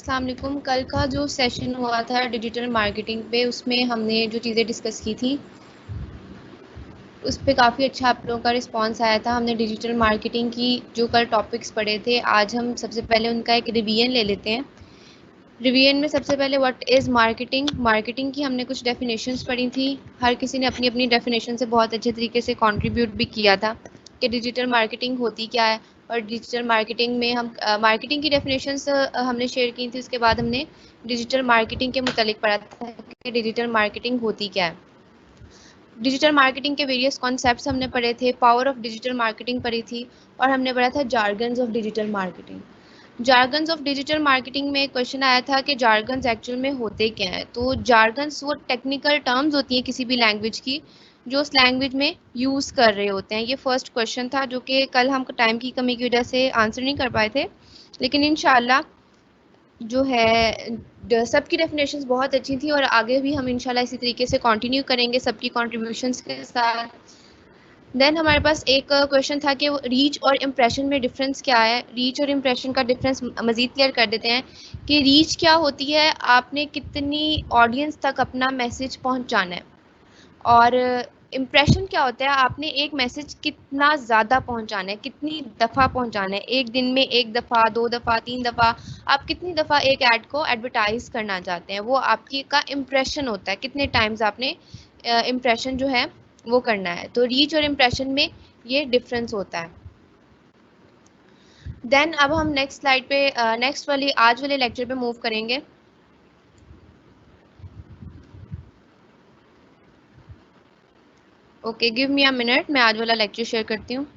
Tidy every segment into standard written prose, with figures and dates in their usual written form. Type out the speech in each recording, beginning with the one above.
अस्सलाम वालेकुम। कल का जो सेशन हुआ था डिजिटल मार्केटिंग पे, उसमें हमने जो चीज़ें डिस्कस की थी उस पे काफ़ी अच्छा आप लोगों का रिस्पांस आया था। हमने डिजिटल मार्केटिंग की जो कल टॉपिक्स पढ़े थे, आज हम सबसे पहले उनका एक रिवीजन ले लेते हैं। रिवीजन में सबसे पहले व्हाट इज़ मार्केटिंग। मार्केटिंग की हमने कुछ डेफिनेशंस पढ़ी थी। हर किसी ने अपनी अपनी डेफिनेशन से बहुत अच्छे तरीके से कंट्रीब्यूट भी किया था कि डिजिटल मार्केटिंग होती क्या है, और डिजिटल मार्केटिंग में हम मार्केटिंग की डेफिनेशंस हमने शेयर की थी। उसके बाद हमने डिजिटल मार्केटिंग के मुतालिक पढ़ा था कि डिजिटल मार्केटिंग होती क्या है। डिजिटल मार्केटिंग के वेरियस कॉन्सेप्ट्स हमने पढ़े थे, पावर ऑफ डिजिटल मार्केटिंग पढ़ी थी, और हमने पढ़ा था jargons of digital marketing. Jargons of digital marketing में क्वेश्चन आया था कि जार्गन्स एक्चुअल में होते क्या हैं। तो जार्गन्स वो टेक्निकल टर्म्स होती हैं किसी भी लैंग्वेज की जो उस लैंग्वेज में यूज़ कर रहे होते हैं। ये फर्स्ट क्वेश्चन था जो कि कल हम टाइम की कमी की वजह से आंसर नहीं कर पाए थे, लेकिन इंशाल्लाह जो है सबकी डेफिनेशंस बहुत अच्छी थी और आगे भी हम इंशाल्लाह इसी तरीके से कंटिन्यू करेंगे सबकी कंट्रीब्यूशंस के साथ। देन हमारे पास एक क्वेश्चन था कि रीच और इम्प्रेशन में डिफरेंस क्या है। रीच और इम्प्रेशन का डिफरेंस मज़ीद क्लियर कर देते हैं कि रीच क्या होती है, आपने कितनी ऑडियंस तक अपना मैसेज पहुंचाना है, और इम्प्रेशन क्या होता है, आपने एक मैसेज कितना ज़्यादा पहुंचाना है, कितनी दफ़ा पहुंचाना है, एक दिन में एक दफ़ा, 2 दफ़ा, 3 दफ़ा, आप कितनी दफ़ा एक ऐड को एडवर्टाइज करना चाहते हैं, वो आपकी का इम्प्रेशन होता है, कितने टाइम्स आपने इम्प्रेशन जो है वो करना है। तो रीच और इम्प्रेशन में ये डिफरेंस होता है। देन अब हम नेक्स्ट स्लाइड पे नेक्स्ट वाली आज वाले लेक्चर पे मूव करेंगे। Okay, give me a minute, मैं आज वाला लेक्चर शेयर करती हूँ।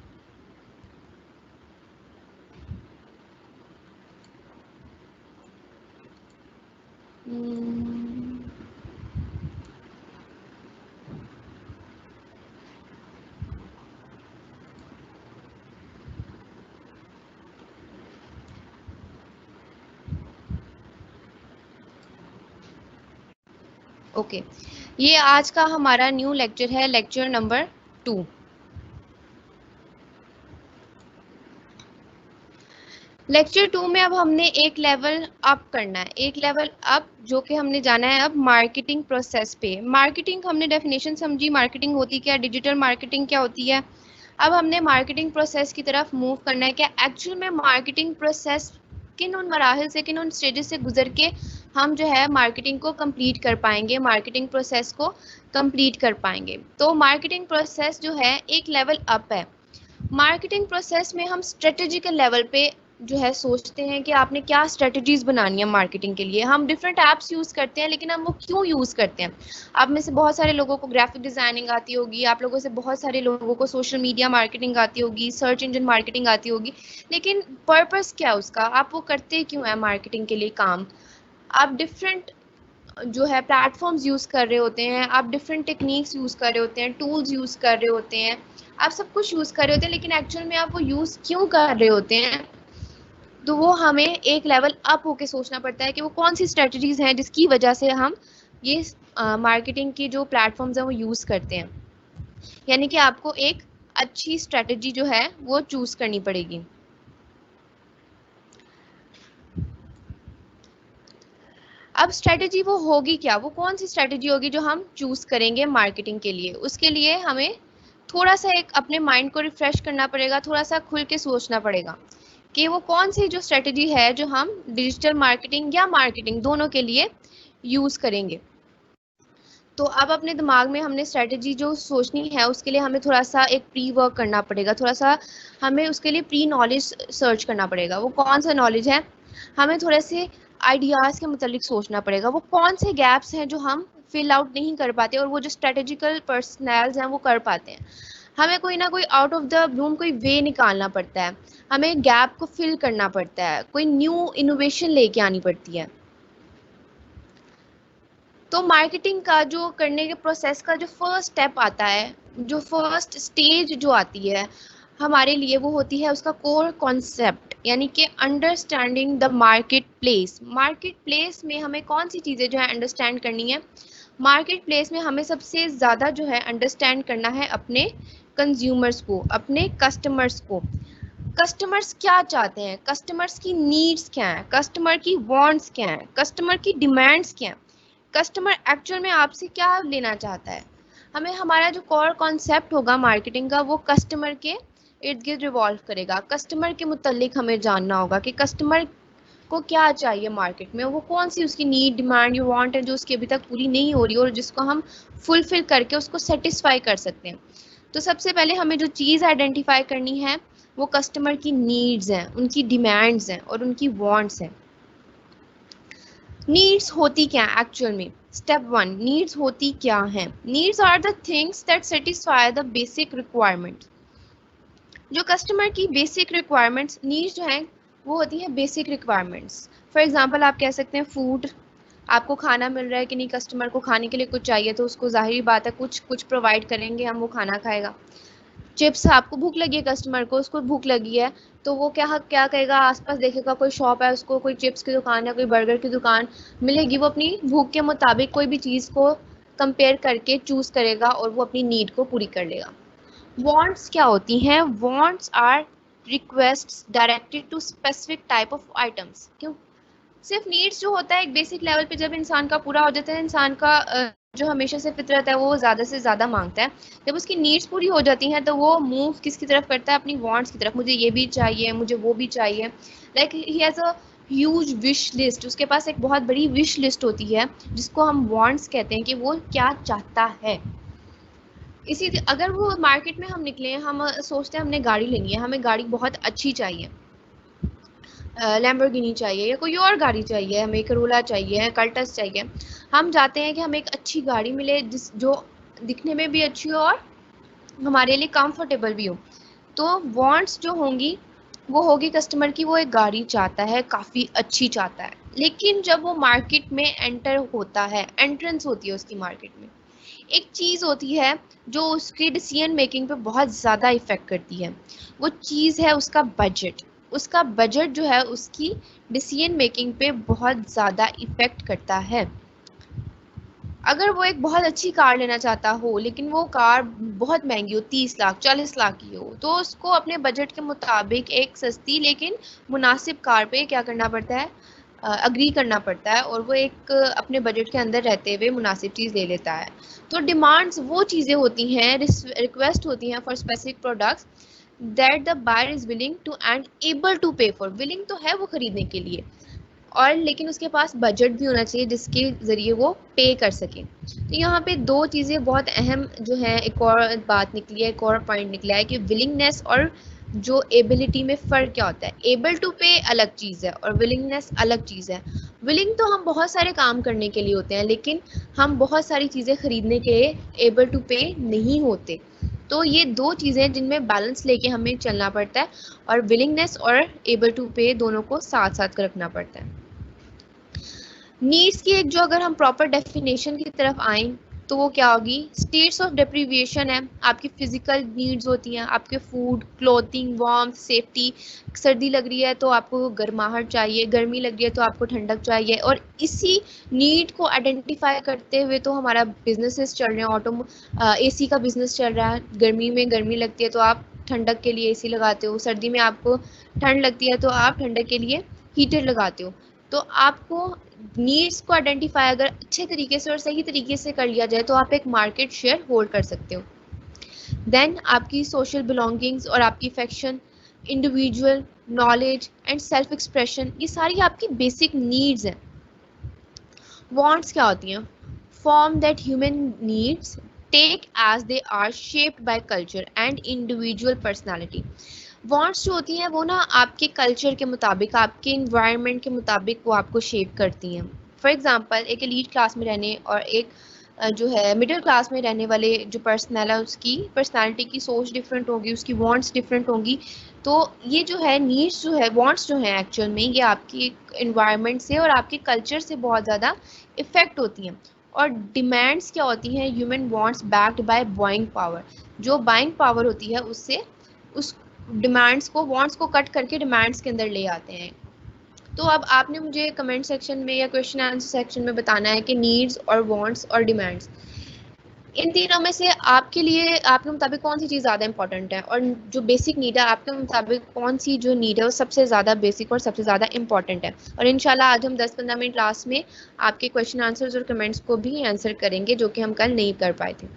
ओके, ये आज का हमारा न्यू लेक्चर है, लेक्चर नंबर 2। लेक्चर 2 में अब हमने एक लेवल अप करना है, एक लेवल अप जो कि हमने जाना है अब मार्केटिंग प्रोसेस पे। मार्केटिंग हमने डेफिनेशन समझी, मार्केटिंग होती क्या, डिजिटल मार्केटिंग क्या होती है। अब हमने मार्केटिंग प्रोसेस की तरफ मूव करना है कि एक्चुअल में मार्केटिंग प्रोसेस किन उन मराहल से, किन उन स्टेजेस से गुजर के हम जो है मार्केटिंग को कंप्लीट कर पाएंगे, मार्केटिंग प्रोसेस को कंप्लीट कर पाएंगे। तो मार्केटिंग प्रोसेस जो है एक लेवल अप है। मार्केटिंग प्रोसेस में हम स्ट्रेटेजिकल लेवल पे जो है सोचते हैं कि आपने क्या स्ट्रेटजीज बनानी है मार्केटिंग के लिए। हम डिफरेंट ऐप्स यूज़ करते हैं, लेकिन हम वो क्यों यूज़ करते हैं। आप में से बहुत सारे लोगों को ग्राफिक डिज़ाइनिंग आती होगी, आप लोगों से बहुत सारे लोगों को सोशल मीडिया मार्केटिंग आती होगी, सर्च इंजन मार्केटिंग आती होगी, लेकिन पर्पस क्या है उसका, आप वो करते क्यों है मार्केटिंग के लिए काम। आप डिफरेंट जो है प्लेटफॉर्म्स यूज़ कर रहे होते हैं, आप डिफरेंट टेक्निक्स यूज़ कर रहे होते हैं, टूल्स यूज़ कर रहे होते हैं, आप सब कुछ यूज़ कर रहे होते हैं, लेकिन एक्चुअल में आप वो यूज़ क्यों कर रहे होते हैं। तो वो हमें एक लेवल अप होके सोचना पड़ता है कि वो कौन सी स्ट्रेटजीज हैं जिसकी वजह से हम ये मार्केटिंग की जो प्लेटफॉर्म्स हैं वो यूज़ करते हैं। यानी कि आपको एक अच्छी स्ट्रेटजी जो है वो चूज़ करनी पड़ेगी। अब स्ट्रेटजी वो होगी क्या, वो कौन सी स्ट्रेटजी होगी जो हम चूज़ करेंगे मार्केटिंग के लिए। उसके लिए हमें थोड़ा सा एक अपने माइंड को रिफ्रेश करना पड़ेगा, थोड़ा सा खुल के सोचना पड़ेगा कि वो कौन सी जो स्ट्रेटजी है जो हम डिजिटल मार्केटिंग या मार्केटिंग दोनों के लिए यूज़ करेंगे। तो अब अपने दिमाग में हमने स्ट्रेटजी जो सोचनी है उसके लिए हमें थोड़ा सा एक प्री वर्क करना पड़ेगा, थोड़ा सा हमें उसके लिए प्री नॉलेज सर्च करना पड़ेगा। वो कौन सा नॉलेज है, हमें थोड़े से आइडियाज़ के मुतालिक सोचना पड़ेगा, वो कौन से गैप्स हैं जो हम फिल आउट नहीं कर पाते और वो जो स्ट्रेटेजिकल पर्सनल्स हैं वो कर पाते हैं। हमें कोई ना कोई आउट ऑफ द ब्लूम कोई वे निकालना पड़ता है, हमें गैप को फिल करना पड़ता है, कोई न्यू इनोवेशन लेके आनी पड़ती है। तो मार्केटिंग का जो करने के प्रोसेस का जो फर्स्ट स्टेप आता है, जो फर्स्ट स्टेज जो आती है हमारे लिए, वो होती है उसका कोर कॉन्सेप्ट, यानी कि understanding the market place. Market place में हमें कौन सी चीज़ें जो है अंडरस्टैंड करनी है। मार्केट प्लेस में हमें सबसे ज़्यादा जो है अंडरस्टैंड करना है अपने कंज्यूमर्स को, अपने कस्टमर्स को। कस्टमर्स क्या चाहते हैं, कस्टमर्स की नीड्स क्या है, कस्टमर की वांट्स क्या है, कस्टमर की डिमांड्स क्या है, कस्टमर एक्चुअल में आपसे क्या लेना चाहता है। हमें हमारा जो कोर कॉन्सेप्ट होगा मार्केटिंग का वो कस्टमर के इर्द गिर्द रिवॉल्व करेगा। कस्टमर के मुतल्लिक हमें जानना होगा कि कस्टमर को क्या चाहिए मार्केट में, वो कौन सी उसकी नीड डिमांड या वांट है जो उसकी अभी तक पूरी नहीं हो रही और जिसको हम फुलफिल करके उसको सेटिस्फाई कर सकते हैं। तो सबसे पहले हमें जो चीज़ आइडेंटिफाई करनी है वो कस्टमर की नीड्स हैं, उनकी डिमांड्स हैं और उनकी वांट्स हैं। नीड्स होती क्या है एक्चुअल में? स्टेप 1, नीड्स होती क्या हैं? Needs are the things that satisfy the basic requirements. जो कस्टमर की बेसिक रिक्वायरमेंट्स, नीड्स जो हैं वो होती हैं बेसिक रिक्वायरमेंट्स। फॉर एग्जांपल आप कह सकते हैं फूड, आपको खाना मिल रहा है कि नहीं, कस्टमर को खाने के लिए कुछ चाहिए तो उसको जाहिर बात है कुछ प्रोवाइड करेंगे हम, वो खाना खाएगा। चिप्स, आपको भूख लगी है, कस्टमर को उसको भूख लगी है तो वो क्या क्या कहेगा, आसपास देखेगा कोई शॉप है, उसको कोई चिप्स की दुकान है, कोई बर्गर की दुकान मिलेगी, वो अपनी भूख के मुताबिक कोई भी चीज़ को कंपेयर करके चूज़ करेगा और वो अपनी नीड को पूरी कर लेगा। वांट्स क्या होती हैं? Wants are requests directed to specific type of items. क्यों? सिर्फ नीड्स जो होता है एक बेसिक लेवल पे जब इंसान का पूरा हो जाता है, इंसान का जो हमेशा से फितरत है वो ज़्यादा से ज़्यादा मांगता है। जब उसकी नीड्स पूरी हो जाती हैं तो वो मूव किसकी तरफ करता है? अपनी वांट्स की तरफ। मुझे ये भी चाहिए, मुझे वो भी चाहिए। Like he has a huge wish list, उसके पास एक बहुत बड़ी विश लिस्ट होती है जिसको हम वांट्स कहते हैं कि वो क्या चाहता है। इसी अगर वो मार्केट में हम निकले, हम सोचते हैं हमने गाड़ी लेनी है, हमें गाड़ी बहुत अच्छी चाहिए, लैम्बोर्गिनी चाहिए या कोई और गाड़ी चाहिए, हमें करोला चाहिए, कल्टस चाहिए। हम चाहते हैं कि हमें एक अच्छी गाड़ी मिले जो दिखने में भी अच्छी हो और हमारे लिए कंफर्टेबल भी हो। तो वांट्स जो होंगी वो होगी कस्टमर की, वो एक गाड़ी चाहता है, काफ़ी अच्छी चाहता है। लेकिन जब वो मार्केट में एंटर होता है, एंट्रेंस होती है उसकी मार्केट में, एक चीज़ होती है जो उसकी डिसीजन मेकिंग पे बहुत ज़्यादा इफ़ेक्ट करती है। वो चीज़ है उसका बजट। उसका बजट जो है उसकी डिसीजन मेकिंग पे बहुत ज़्यादा इफ़ेक्ट करता है। अगर वो एक बहुत अच्छी कार लेना चाहता हो लेकिन वो कार बहुत महंगी हो, 30 लाख 40 लाख की हो, तो उसको अपने बजट के मुताबिक एक सस्ती लेकिन मुनासिब कार पे क्या करना पड़ता है, अग्री करना पड़ता है और वो एक अपने बजट के अंदर रहते हुए मुनासिब चीज़ ले लेता है। तो डिमांड्स वो चीज़ें होती हैं, रिक्वेस्ट होती हैं for specific products that the buyer is willing to and able to pay for. Willing तो है वो खरीदने के लिए और लेकिन उसके पास बजट भी होना चाहिए जिसके ज़रिए वो पे कर सके। तो यहाँ पे दो चीज़ें बहुत अहम जो हैं, एक और बात निकली है, एक और पॉइंट निकला है कि विलिंगनेस और जो एबिलिटी में फ़र्क क्या होता है। एबल टू पे अलग चीज़ है और विलिंगनेस अलग चीज़ है। विलिंग तो हम बहुत सारे काम करने के लिए होते हैं लेकिन हम बहुत सारी चीज़ें खरीदने के लिए एबल टू पे नहीं होते। तो ये दो चीज़ें जिनमें बैलेंस लेके हमें चलना पड़ता है और विलिंगनेस और एबल टू पे दोनों को साथ साथ रखना पड़ता है। नीड्स की एक जो अगर हम प्रॉपर डेफिनेशन की तरफ आएँ तो वो क्या होगी? स्टेट्स ऑफ डेप्रीविएशन है, आपकी फिजिकल नीड्स होती हैं, आपके फूड, क्लोथिंग, वार्मथ, सेफ्टी। सर्दी लग रही है तो आपको गर्माहट चाहिए, गर्मी लग रही है तो आपको ठंडक चाहिए और इसी नीड को आइडेंटिफाई करते हुए तो हमारा बिजनेसेस चल रहे हैं। एसी का बिजनेस चल रहा है, गर्मी में गर्मी लगती है तो आप ठंडक के लिए एसी लगाते हो, सर्दी में आपको ठंड लगती है तो आप ठंडक के लिए हीटर लगाते हो। तो आपको नीड्स को आइडेंटिफाई अगर अच्छे तरीके से और सही तरीके से कर लिया जाए तो आप एक मार्केट शेयर होल्ड कर सकते हो। देन आपकी सोशल बिलोंगिंग्स और आपकी affection, individual knowledge and self expression, ये सारी आपकी बेसिक नीड्स हैं। वांट्स क्या होती हैं? Form that human needs take as they are shaped by culture and individual personality. Wants जो होती हैं वो ना आपके कल्चर के मुताबिक, आपके इन्वायरमेंट के मुताबिक वो आपको शेप करती हैं। फॉर एग्जांपल एक एलीट क्लास में रहने और एक जो है मिडिल क्लास में रहने वाले जो पर्सनल है उसकी पर्सनालिटी की सोच डिफरेंट होगी, उसकी वांट्स डिफरेंट होंगी। तो ये जो है नीड्स जो है, वांट्स जो हैं एक्चुअल में ये आपकी इन्वायरमेंट से और आपके कल्चर से बहुत ज़्यादा इफ़ेक्ट होती हैं। और डिमांड्स क्या होती हैं? Human wants backed by buying power. जो बाइंग पावर होती है उससे उस डिमांड्स को, वांट्स को कट करके डिमांड्स के अंदर ले आते हैं। तो अब आपने मुझे कमेंट सेक्शन में या क्वेश्चन आंसर सेक्शन में बताना है कि नीड्स और वांट्स और डिमांड्स इन तीनों में से आपके लिए, आपके मुताबिक कौन सी चीज़ ज़्यादा इंपॉर्टेंट है, और जो बेसिक नीड है आपके मुताबिक कौन सी जो नीड है वो सबसे ज़्यादा बेसिक और सबसे ज़्यादा इंपॉर्टेंट है। और इंशाल्लाह आज हम 10-15 मिनट लास्ट में आपके क्वेश्चन आंसर्स और कमेंट्स को भी आंसर करेंगे जो कि हम कल नहीं कर पाए थे।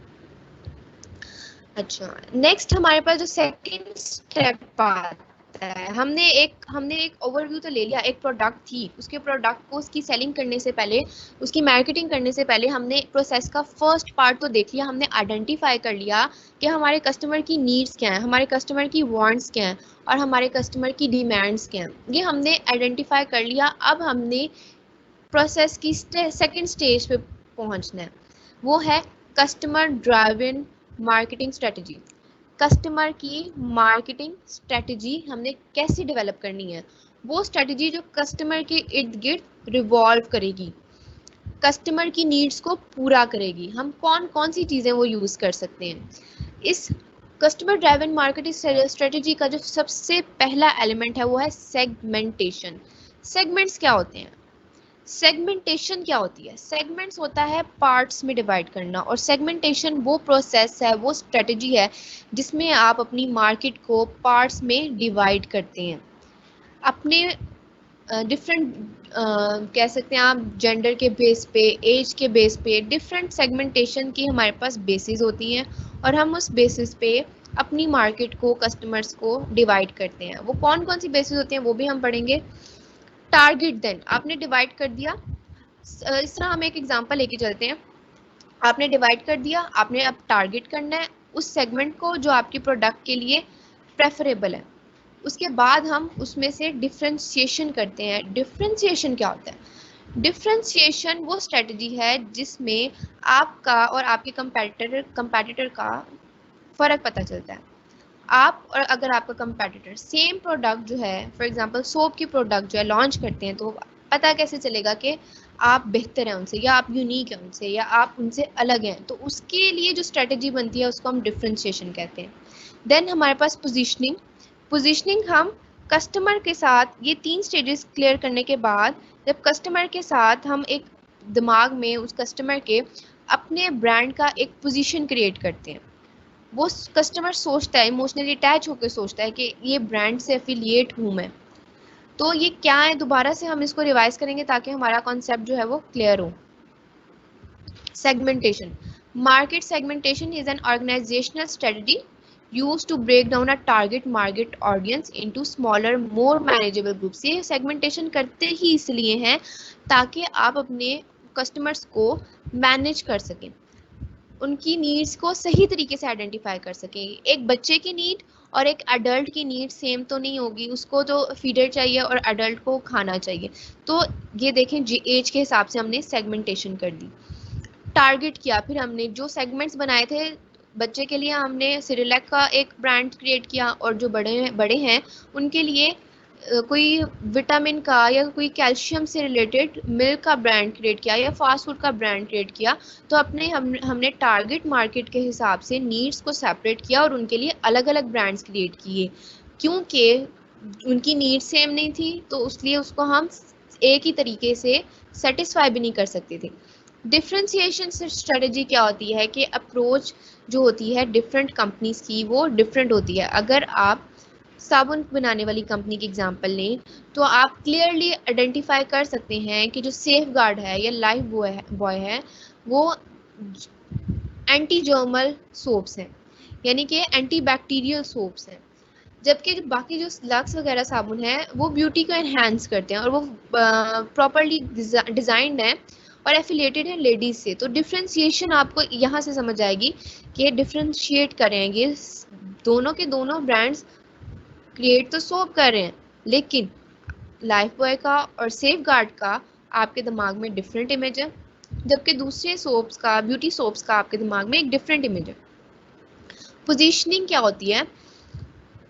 अच्छा, नेक्स्ट हमारे पास जो सेकंड स्टेप आता है, हमने एक ओवरव्यू तो ले लिया, एक प्रोडक्ट थी, उसके प्रोडक्ट को उसकी सेलिंग करने से पहले, उसकी मार्केटिंग करने से पहले हमने प्रोसेस का फर्स्ट पार्ट तो देख लिया, हमने आइडेंटिफाई कर लिया कि हमारे कस्टमर की नीड्स क्या हैं, हमारे कस्टमर की वांट्स क्या हैं और हमारे कस्टमर की डिमांड्स क्या हैं, ये हमने आइडेंटिफाई कर लिया। अब हमने प्रोसेस की सेकंड स्टेज पे पहुंचना है, वो है customer driven marketing strategy. Customer की मार्केटिंग स्ट्रेटजी हमने कैसे डेवलप करनी है, वो स्ट्रेटजी जो कस्टमर के इर्द गिर्द रिवॉल्व करेगी, कस्टमर की नीड्स को पूरा करेगी। हम कौन कौन सी चीज़ें वो यूज़ कर सकते हैं। इस कस्टमर ड्राइवन मार्केटिंग स्ट्रेटजी का जो सबसे पहला एलिमेंट है वो है सेगमेंटेशन। सेगमेंट्स क्या होते हैं, सेगमेंटेशन क्या होती है, सेगमेंट्स होता है पार्ट्स में डिवाइड करना, और सेगमेंटेशन वो प्रोसेस है, वो स्ट्रेटजी है जिसमें आप अपनी मार्केट को पार्ट्स में डिवाइड करते हैं, अपने डिफरेंट कह सकते हैं आप जेंडर के बेस पे, एज के बेस पे, डिफरेंट सेगमेंटेशन की हमारे पास बेसिस होती हैं और हम उस बेसिस पे अपनी मार्केट को, कस्टमर्स को डिवाइड करते हैं। वो कौन कौन सी बेसिस होती हैं वो भी हम पढ़ेंगे। टारगेट देन आपने डिवाइड कर दिया, इस तरह हम एक एग्जांपल लेके चलते हैं। आपने डिवाइड कर दिया, आपने अब टारगेट करना है उस सेगमेंट को जो आपके प्रोडक्ट के लिए प्रेफरेबल है। उसके बाद हम उसमें से डिफरेंशिएशन करते हैं। डिफरेंशिएशन क्या होता है, डिफरेंशिएशन वो स्ट्रेटजी है जिसमें आपका और आपके कंपैटिटर का फ़र्क पता चलता है। आप और अगर आपका कंपैटिटर सेम प्रोडक्ट जो है, फॉर एग्जांपल सोप की प्रोडक्ट जो है लॉन्च करते हैं, तो पता कैसे चलेगा कि आप बेहतर हैं उनसे, या आप यूनिक हैं उनसे, या आप उनसे अलग हैं। तो उसके लिए जो स्ट्रेटजी बनती है उसको हम डिफरेंशिएशन कहते हैं। देन हमारे पास पोजीशनिंग। पोजीशनिंग हम कस्टमर के साथ, ये 3 स्टेजेस क्लियर करने के बाद जब कस्टमर के साथ हम एक दिमाग में उस कस्टमर के अपने ब्रांड का एक पोजीशन क्रिएट करते हैं। वो कस्टमर सोचता है, इमोशनली अटैच होकर सोचता है कि ये ब्रांड से एफिलिएट हूँ मैं। तो ये क्या है, दोबारा से हम इसको रिवाइज करेंगे ताकि हमारा कॉन्सेप्ट जो है वो क्लियर हो। Segmentation, market segmentation is an organisational strategy used to break down a target market audience into smaller more manageable groups। ये सेगमेंटेशन करते ही इसलिए हैं ताकि आप अपने कस्टमर्स को मैनेज कर सकें, उनकी नीड्स को सही तरीके से आइडेंटिफाई कर सकें। एक बच्चे की नीड और एक अडल्ट की नीड सेम तो नहीं होगी, उसको तो फीडर चाहिए और अडल्ट को खाना चाहिए। तो ये देखें एज के हिसाब से हमने सेगमेंटेशन कर दी, टारगेट किया। फिर हमने जो सेगमेंट्स बनाए थे, बच्चे के लिए हमने सिरिलैक का एक ब्रांड क्रिएट किया, और जो बड़े हैं उनके लिए कोई विटामिन का या कोई कैल्शियम से रिलेटेड मिल्क का ब्रांड क्रिएट किया या फास्ट फूड का ब्रांड क्रिएट किया। तो हमने टारगेट मार्केट के हिसाब से नीड्स को सेपरेट किया और उनके लिए अलग अलग ब्रांड्स क्रिएट किए, क्योंकि उनकी नीड सेम नहीं थी, तो इसलिए उसको हम एक ही तरीके से सेटिस्फाई भी नहीं कर सकते थे। डिफरेंशिएशन स्ट्रेटजी क्या होती है कि अप्रोच जो होती है डिफरेंट कंपनीज की वो डिफरेंट होती है। अगर आप साबुन बनाने वाली कंपनी की एग्जांपल लें तो आप क्लियरली आइडेंटिफाई कर सकते हैं कि जो सेफ गार्ड है या लाइफ बॉय है वो एंटी जर्मल सोप्स हैं, यानी कि एंटी बैक्टीरियल सोप्स हैं, जबकि जो बाकी जो लक्स वगैरह साबुन है वो ब्यूटी को एनहांस करते हैं और वो प्रॉपरली डिज़ाइंड है और एफिलिएटेड है लेडीज से। तो डिफरेंशिएशन आपको यहाँ से समझ आएगी कि डिफरेंशिएट करेंगे, दोनों के दोनों ब्रांड्स क्रिएट तो सोप कर रहे हैं, लेकिन लाइफ बॉय का और सेफ गार्ड का आपके दिमाग में डिफरेंट इमेज है, जबकि दूसरे सोप्स का, ब्यूटी सोप्स का आपके दिमाग में एक डिफरेंट इमेज है। पोजीशनिंग क्या होती है,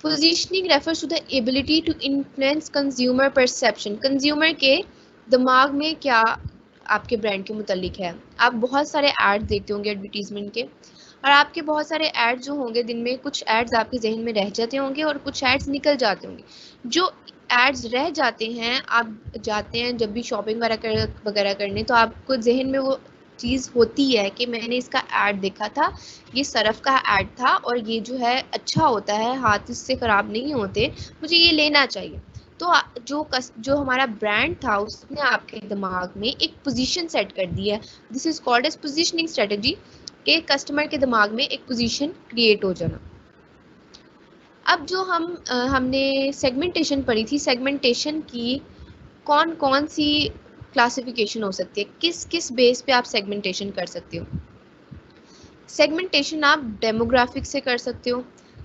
positioning refers to the ability to influence consumer perception. Consumer के दिमाग में क्या आपके ब्रांड के मुतालिक है। आप बहुत सारे एड्स देखते होंगे एडवर्टीजमेंट के, और आपके बहुत सारे एड्स जो होंगे दिन में, कुछ एड्स आपके जहन में रह जाते होंगे और कुछ एड्स निकल जाते होंगे। जो एड्स रह जाते हैं, आप जाते हैं जब भी शॉपिंग वगैरह करने, तो आपको जहन में वो चीज़ होती है कि मैंने इसका ऐड देखा था, ये सरफ का ऐड था और ये जो है अच्छा होता है, हाथ इससे ख़राब नहीं होते, मुझे ये लेना चाहिए। तो जो हमारा ब्रांड था उसने आपके दिमाग में एक पोजीशन सेट कर दी है। This is called as positioning strategy, कि कस्टमर के दिमाग में एक पोजीशन क्रिएट हो जाना। अब जो हमने सेगमेंटेशन पढ़ी थी, सेगमेंटेशन की कौन कौन सी क्लासिफिकेशन हो सकती है, किस किस बेस पे आप सेगमेंटेशन कर सकते हो। सेगमेंटेशन आप डेमोग्राफिक से कर सकते हो,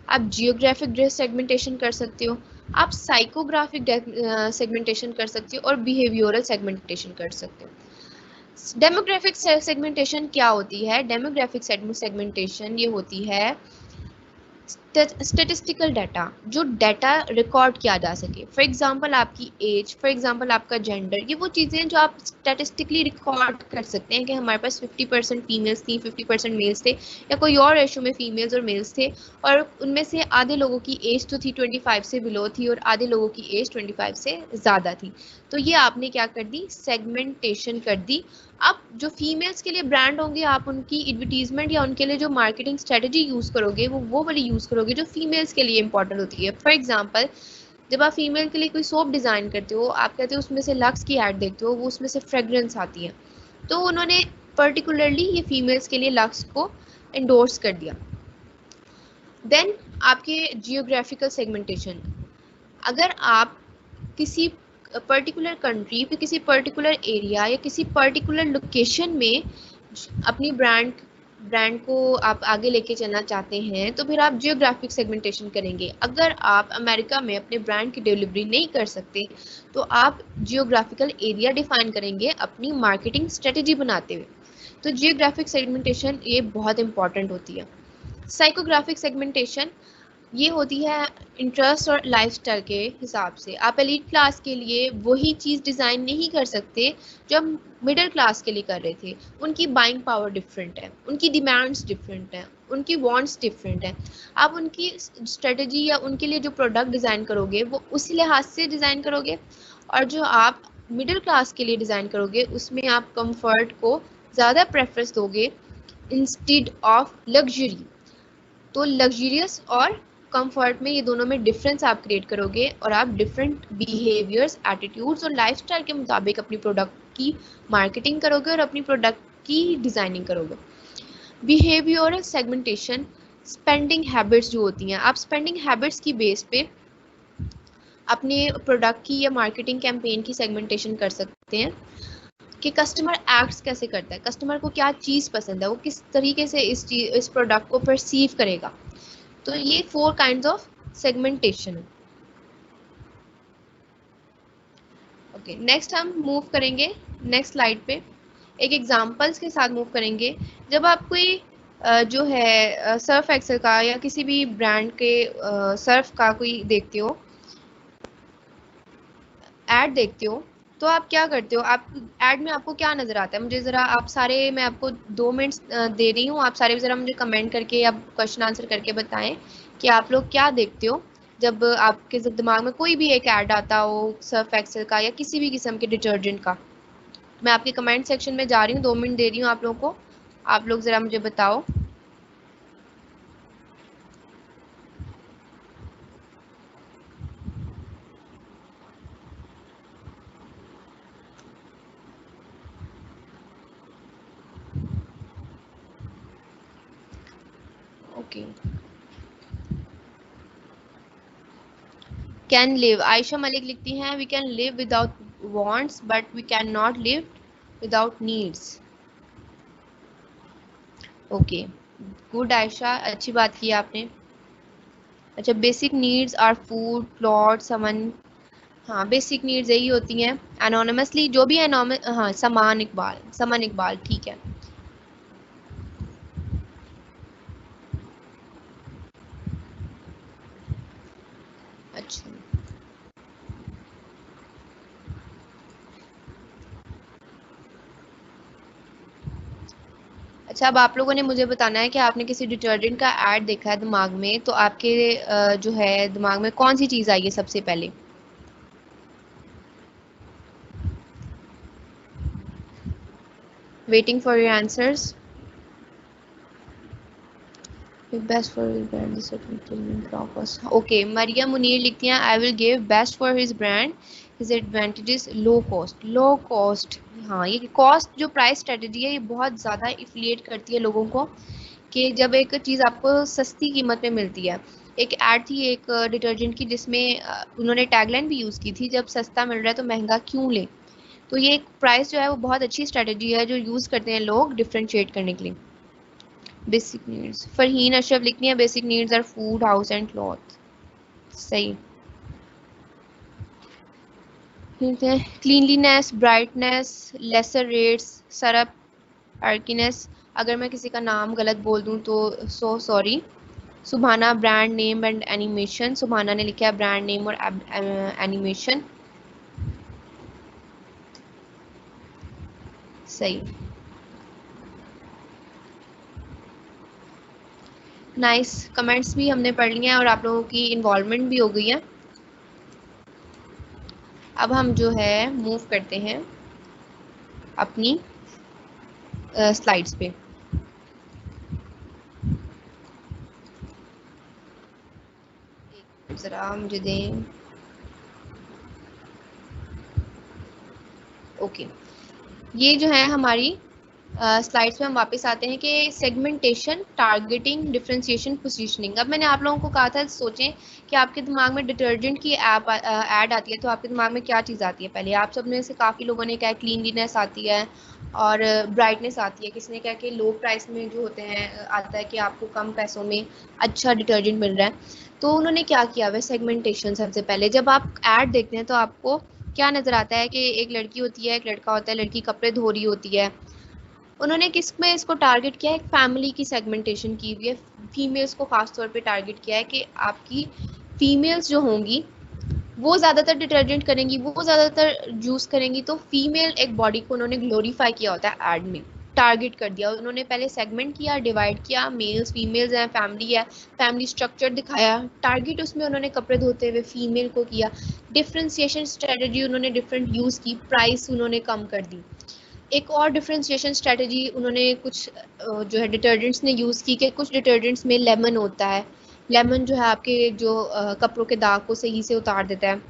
आप जियोग्राफिक सेगमेंटेशन कर सकते हो, आप साइकोग्राफिक सेगमेंटेशन कर सकते हो और बिहेवियरल सेगमेंटेशन कर सकते हो। डेमोग्राफिक सेगमेंटेशन क्या होती है? डेमोग्राफिक सेगमेंटेशन ये होती है स्टेटिस्टिकल डाटा, जो डाटा रिकॉर्ड किया जा सके। फॉर एग्जांपल आपकी एज, फॉर एग्जांपल आपका जेंडर, ये वो चीज़ें जो आप स्टेटिस्टिकली रिकॉर्ड कर सकते हैं कि हमारे पास 50% फीमेल्स थी, 50% मेल्स थे, या कोई और रेशो में फीमेल्स और मेल्स थे, और उनमें से आधे लोगों की एज तो थी 25 से बिलो थी और आधे लोगों की एज 25 से ज़्यादा थी। तो ये आपने क्या कर दी? सेगमेंटेशन कर दी। अब जो फीमेल्स के लिए ब्रांड होंगे, आप उनकी एडवर्टीजमेंट या उनके लिए जो मार्केटिंग स्ट्रेटजी यूज़ करोगे वो वाली यूज़ करोगे जो फीमेल्स के लिए इंपॉर्टेंट होती है। फॉर एग्जांपल, जब आप फीमेल के लिए कोई सोप डिज़ाइन करते हो, आप कहते हो उसमें से लक्स की ऐड देखते हो, वो उसमें से फ्रेग्रेंस आती है, तो उन्होंने पर्टिकुलरली ये फीमेल्स के लिए लक्स को एंडोर्स कर दिया। देन आपके जियोग्राफिकल सेगमेंटेशन, अगर आप किसी पर्टिकुलर कंट्री पे, किसी पर्टिकुलर एरिया या किसी पर्टिकुलर लोकेशन में अपनी ब्रांड को आप आगे लेके चलना चाहते हैं, तो फिर आप जियोग्राफिक सेगमेंटेशन करेंगे। अगर आप अमेरिका में अपने ब्रांड की डिलीवरी नहीं कर सकते, तो आप जियोग्राफिकल एरिया डिफाइन करेंगे अपनी मार्केटिंग स्ट्रेटेजी बनाते हुए। तो जियोग्राफिक सेगमेंटेशन ये बहुत इंपॉर्टेंट होती है। साइकोग्राफिक सेगमेंटेशन ये होती है इंटरेस्ट और लाइफस्टाइल के हिसाब से। आप एलीट क्लास के लिए वही चीज़ डिज़ाइन नहीं कर सकते जो हम मिडिल क्लास के लिए कर रहे थे। उनकी बाइंग पावर डिफरेंट है, उनकी डिमांड्स डिफरेंट हैं, उनकी वांट्स डिफरेंट हैं। आप उनकी स्ट्रेटजी या उनके लिए जो प्रोडक्ट डिज़ाइन करोगे वो उसी लिहाज से डिज़ाइन करोगे, और जो आप मिडिल क्लास के लिए डिज़ाइन करोगे उसमें आप कंफर्ट को ज़्यादा प्रेफरेंस दोगे इंस्टेड ऑफ लग्जरी। तो लग्जरियस और कंफर्ट में, ये दोनों में डिफरेंस आप क्रिएट करोगे और आप डिफरेंट बिहेवियर्स, एटीट्यूड्स और लाइफस्टाइल के मुताबिक अपनी प्रोडक्ट की मार्केटिंग करोगे और अपनी प्रोडक्ट की डिज़ाइनिंग करोगे। बिहेवियरल सेगमेंटेशन, स्पेंडिंग हैबिट्स जो होती हैं, आप स्पेंडिंग हैबिट्स की बेस पे अपने प्रोडक्ट की या मार्केटिंग कैंपेन की सेगमेंटेशन कर सकते हैं कि कस्टमर एक्ट्स कैसे करता है, कस्टमर को क्या चीज़ पसंद है, वो किस तरीके से इस प्रोडक्ट को परसीव करेगा। तो ये 4 काइंड्स ऑफ सेगमेंटेशन है। ओके, नेक्स्ट हम मूव करेंगे नेक्स्ट स्लाइड पे, एक एग्जांपल्स के साथ मूव करेंगे। जब आप कोई जो है सर्फ एक्सेल का या किसी भी ब्रांड के सर्फ का कोई देखते हो, ऐड देखते हो, तो आप क्या करते हो? आप ऐड में आपको क्या नज़र आता है? मुझे ज़रा आप सारे, मैं आपको 2 मिनट्स दे रही हूँ, आप सारे ज़रा मुझे कमेंट करके या क्वेश्चन आंसर करके बताएं कि आप लोग क्या देखते हो जब आपके दिमाग में कोई भी एक ऐड आता हो सर्फ एक्सेल का या किसी भी किस्म के डिटर्जेंट का। मैं आपके कमेंट सेक्शन में जा रही हूँ, 2 मिनट दे रही हूँ आप लोगों को, आप लोग ज़रा मुझे बताओ। Okay, can live, Ayesha Malik लिखती हैं we can live without wants but we can not live without needs. Okay, good Ayesha, अच्छी बात की आपने। अच्छा, basic needs are food, cloth, समन, हाँ बेसिक नीड्स यही होती हैं। एनोनिमसली जो भी हाँ, समान इकबाल, समन इकबाल, ठीक है। अच्छा अच्छा, अब आप लोगों ने मुझे बताना है कि आपने किसी डिटर्जेंट का ऐड देखा है दिमाग में, तो आपके जो है दिमाग में कौन सी चीज़ आई है सबसे पहले? Waiting for your answers. Best for his brand. Okay, Maryam Munir लिखती हैं I will give best for his brand his advantages low cost. Low cost, हाँ ये कॉस्ट जो प्राइस स्ट्रेटजी है ये बहुत ज़्यादा इफ्लिएट करती है लोगों को कि जब एक चीज़ आपको सस्ती कीमत में मिलती है। एक ऐड थी एक डिटर्जेंट की जिसमें उन्होंने टैगलाइन भी यूज़ की थी, जब सस्ता मिल रहा है तो महंगा क्यों लें। तो ये एक प्राइस जो है वो बहुत अच्छी स्ट्रेटजी है जो यूज़ करते हैं लोग डिफ्रेंशिएट करने के लिए। बेसिक नीड्स, फरहीन अशरफ लिखनी है basic needs are food house and cloth. सही। क्लीनलीनेस, ब्राइटनेस, लेसर रेट्स, सरप, आर्कीनेस। अगर मैं किसी का नाम गलत बोल दूं तो so sorry. Subhana, brand name and animation. Subhana ने लिखा है ब्रांड नेम और एनिमेशन। सही। नाइस, कमेंट्स भी हमने पढ़ लिए हैं और आप लोगों की इन्वॉल्वमेंट भी हो गई है। अब हम जो है मूव करते हैं अपनी स्लाइड्स पे। ज़रा मुझे दें। ओके, ये जो है हमारी स्लाइड्स में हम वापस आते हैं कि सेगमेंटेशन, टारगेटिंग, डिफरेंशिएशन, पोजीशनिंग। अब मैंने आप लोगों को कहा था सोचें कि आपके दिमाग में डिटर्जेंट की ऐड आती है तो आपके दिमाग में क्या चीज़ आती है। पहले आप सब में से काफ़ी लोगों ने कहा क्लीनलीनेस आती है और ब्राइटनेस आती है। किसी ने कहा कि लो प्राइस में जो होते हैं आता है कि आपको कम पैसों में अच्छा डिटर्जेंट मिल रहा है। तो उन्होंने क्या किया हुआ सेगमेंटेशन। सबसे पहले जब आप ऐड देखते हैं तो आपको क्या नज़र आता है कि एक लड़की होती है, एक लड़का होता है, लड़की कपड़े धो रही होती है। उन्होंने किस में इसको टारगेट किया है, एक फैमिली की सेगमेंटेशन की हुई है। फीमेल्स को खास तौर पे टारगेट किया है कि आपकी फीमेल्स जो होंगी वो ज़्यादातर डिटर्जेंट करेंगी, वो ज़्यादातर यूज़ करेंगी। तो फीमेल एक बॉडी को उन्होंने ग्लोरीफाई किया होता है ऐड में, टारगेट कर दिया उन्होंने। पहले सेगमेंट किया, डिवाइड किया, मेल्स फीमेल्स हैं, फैमिली है, फैमिली स्ट्रक्चर दिखाया, टारगेट उसमें उन्होंने कपड़े धोते हुए फीमेल को किया। डिफ्रेंसिएशन स्ट्रेटजी उन्होंने डिफरेंट यूज़ की, प्राइस उन्होंने कम कर दी। एक और डिफरेंशिएशन स्ट्रेटजी उन्होंने कुछ जो है डिटर्जेंट्स ने यूज़ की कि कुछ डिटर्जेंट्स में लेमन होता है। लेमन जो है आपके जो कपड़ों के दाग को सही से उतार देता है।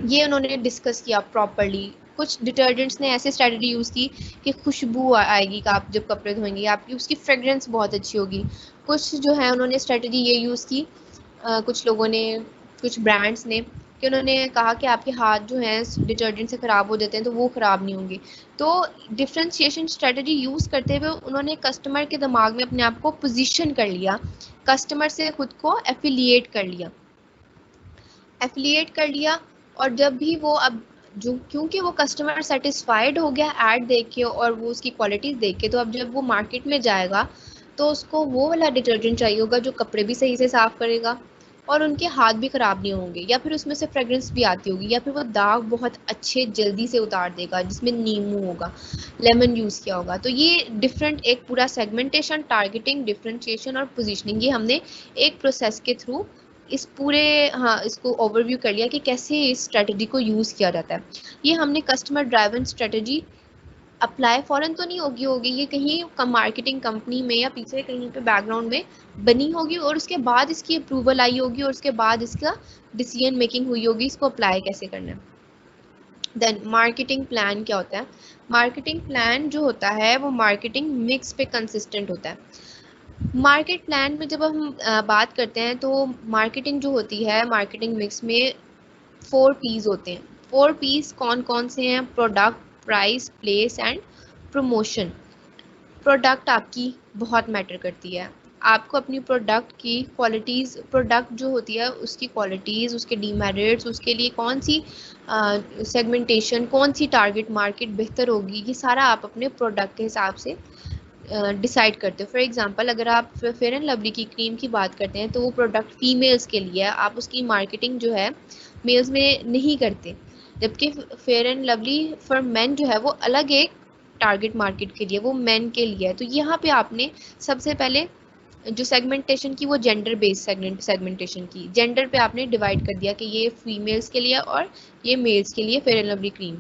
ये उन्होंने डिस्कस किया प्रॉपरली। कुछ डिटर्जेंट्स ने ऐसे स्ट्रेटजी यूज़ की कि खुशबू आएगी कि आप जब कपड़े धोएंगे आपकी उसकी फ्रेगरेंस बहुत अच्छी होगी। कुछ जो है उन्होंने स्ट्रेटजी ये यूज़ की कुछ लोगों ने, कुछ ब्रांड्स ने, कि उन्होंने कहा कि आपके हाथ जो हैं डिटर्जेंट से ख़राब हो जाते हैं तो वो ख़राब नहीं होंगे। तो डिफ्रेंशिएशन स्ट्रेटजी यूज़ करते हुए उन्होंने कस्टमर के दिमाग में अपने आप को पोजीशन कर लिया, कस्टमर से खुद को एफिलिएट कर लिया, और जब भी वो अब जो क्योंकि वो कस्टमर सेटिस्फाइड हो गया ऐड देख के और वो उसकी क्वालिटीज़ देख के, तो अब जब वो मार्केट में जाएगा तो उसको वो वाला डिटर्जेंट चाहिए होगा जो कपड़े भी सही से साफ़ करेगा और उनके हाथ भी ख़राब नहीं होंगे, या फिर उसमें से फ्रेग्रेंस भी आती होगी, या फिर वो दाग बहुत अच्छे जल्दी से उतार देगा जिसमें नींबू होगा, लेमन यूज़ किया होगा। तो ये डिफरेंट एक पूरा सेगमेंटेशन, टारगेटिंग, डिफरेंशिएशन और पोजीशनिंग, ये हमने एक प्रोसेस के थ्रू इस पूरे, हाँ, इसको ओवरव्यू कर लिया कि कैसे इस स्ट्रेटजी को यूज़ किया जाता है। ये हमने कस्टमर ड्राइवन स्ट्रेटजी अप्लाई फ़ौरन तो नहीं होगी, ये कहीं मार्केटिंग कंपनी में या पीछे कहीं पे बैकग्राउंड में बनी होगी और उसके बाद इसकी अप्रूवल आई होगी और उसके बाद इसका डिसीजन मेकिंग हुई होगी इसको अप्लाई कैसे करना है। देन मार्केटिंग प्लान क्या होता है? मार्केटिंग प्लान जो होता है वो मार्केटिंग मिक्स पे कंसिस्टेंट होता है। मार्केट प्लान में जब हम बात करते हैं तो मार्केटिंग जो होती है, मार्केटिंग मिक्स में 4 पीस होते हैं। 4 पीस कौन कौन से हैं? Product, price, place and promotion. Product आपकी बहुत मैटर करती है। आपको अपनी प्रोडक्ट की क्वालिटीज़, प्रोडक्ट जो होती है उसकी क्वालिटीज़, उसके डीमेरिट्स, उसके लिए कौन सी सेगमेंटेशन, कौन सी टारगेट मार्केट बेहतर होगी, ये सारा आप अपने प्रोडक्ट के हिसाब से डिसाइड करते हो। फॉर एग्जांपल अगर आप फेयर एंड लवली की क्रीम की बात करते हैं तो वो प्रोडक्ट फीमेल्स के लिए है, आप उसकी मार्केटिंग जो है मेल्स में नहीं करते, जबकि fair and lovely for main जो है वो अलग एक टारगेट मार्केट के लिए, वो मेन के लिए है। तो यहाँ पे आपने सबसे पहले जो सेगमेंटेशन की वो जेंडर बेस्ड सेगमेंटेशन की, जेंडर पे आपने डिवाइड कर दिया कि ये फीमेल्स के लिए और ये मेल्स के लिए Fair and Lovely cream.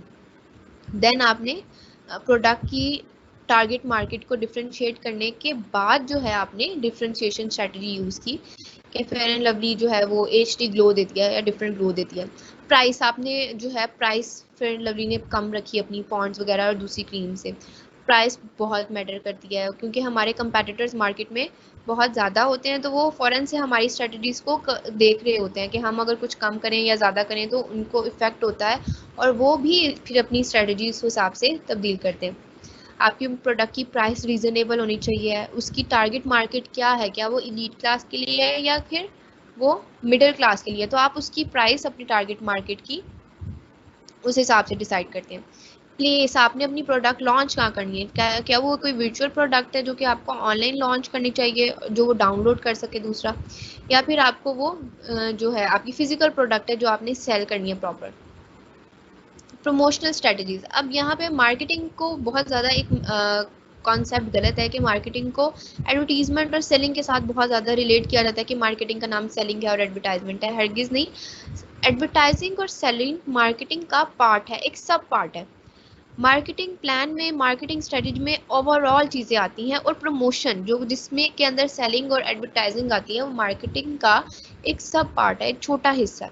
Then आपने प्रोडक्ट की टारगेट मार्केट को डिफरेंशिएट करने के बाद जो है आपने डिफरेंशिएशन स्ट्रेटजी यूज़ की कि फेयर एंड लवली जो है वो HD ग्लो देती है या डिफरेंट ग्लो देती है। प्राइस आपने जो है प्राइस फेयर एंड लवली ने कम रखी अपनी पॉन्ड्स वगैरह और दूसरी क्रीम से। प्राइस बहुत मैटर करती है क्योंकि हमारे कंपेटिटर्स मार्केट में बहुत ज़्यादा होते हैं, तो वो फ़ौरन से हमारी स्ट्रेटजीज़ को देख रहे होते हैं कि हम अगर कुछ कम करें या ज़्यादा करें तो उनको इफ़ेक्ट होता है और वो भी फिर अपनी स्ट्रेटजीज़ के हिसाब से तब्दील करते हैं। आपकी प्रोडक्ट की प्राइस रीज़नेबल होनी चाहिए, उसकी टारगेट मार्केट क्या है, क्या वो एलीट क्लास के लिए है या फिर वो मिडिल क्लास के लिए, तो आप उसकी प्राइस अपनी टारगेट मार्केट की उस हिसाब से डिसाइड करते हैं। प्लेस, आपने अपनी प्रोडक्ट लॉन्च कहाँ करनी है, क्या वो कोई वर्चुअल प्रोडक्ट है जो कि आपको ऑनलाइन लॉन्च करनी चाहिए जो वो डाउनलोड कर सके दूसरा, या फिर आपको वो जो है आपकी फिजिकल प्रोडक्ट है जो आपने सेल करनी है प्रॉपर। प्रमोशनल स्ट्रेटजीज, अब यहाँ पे मार्केटिंग को बहुत ज़्यादा एक कॉन्सेप्ट गलत है कि मार्केटिंग को एडवर्टीजमेंट और सेलिंग के साथ बहुत ज़्यादा रिलेट किया जाता है कि मार्केटिंग का नाम सेलिंग है और एडवर्टाइजमेंट है। हरगिज़ नहीं, एडवर्टाइजिंग और सेलिंग मार्केटिंग का पार्ट है, एक सब पार्ट है। मार्केटिंग प्लान में, मार्केटिंग स्ट्रेटजी में ओवरऑल चीज़ें आती हैं और प्रमोशन जो जिसमें के अंदर सेलिंग और एडवर्टाइजिंग आती है वो मार्केटिंग का एक सब पार्ट है, एक छोटा हिस्सा,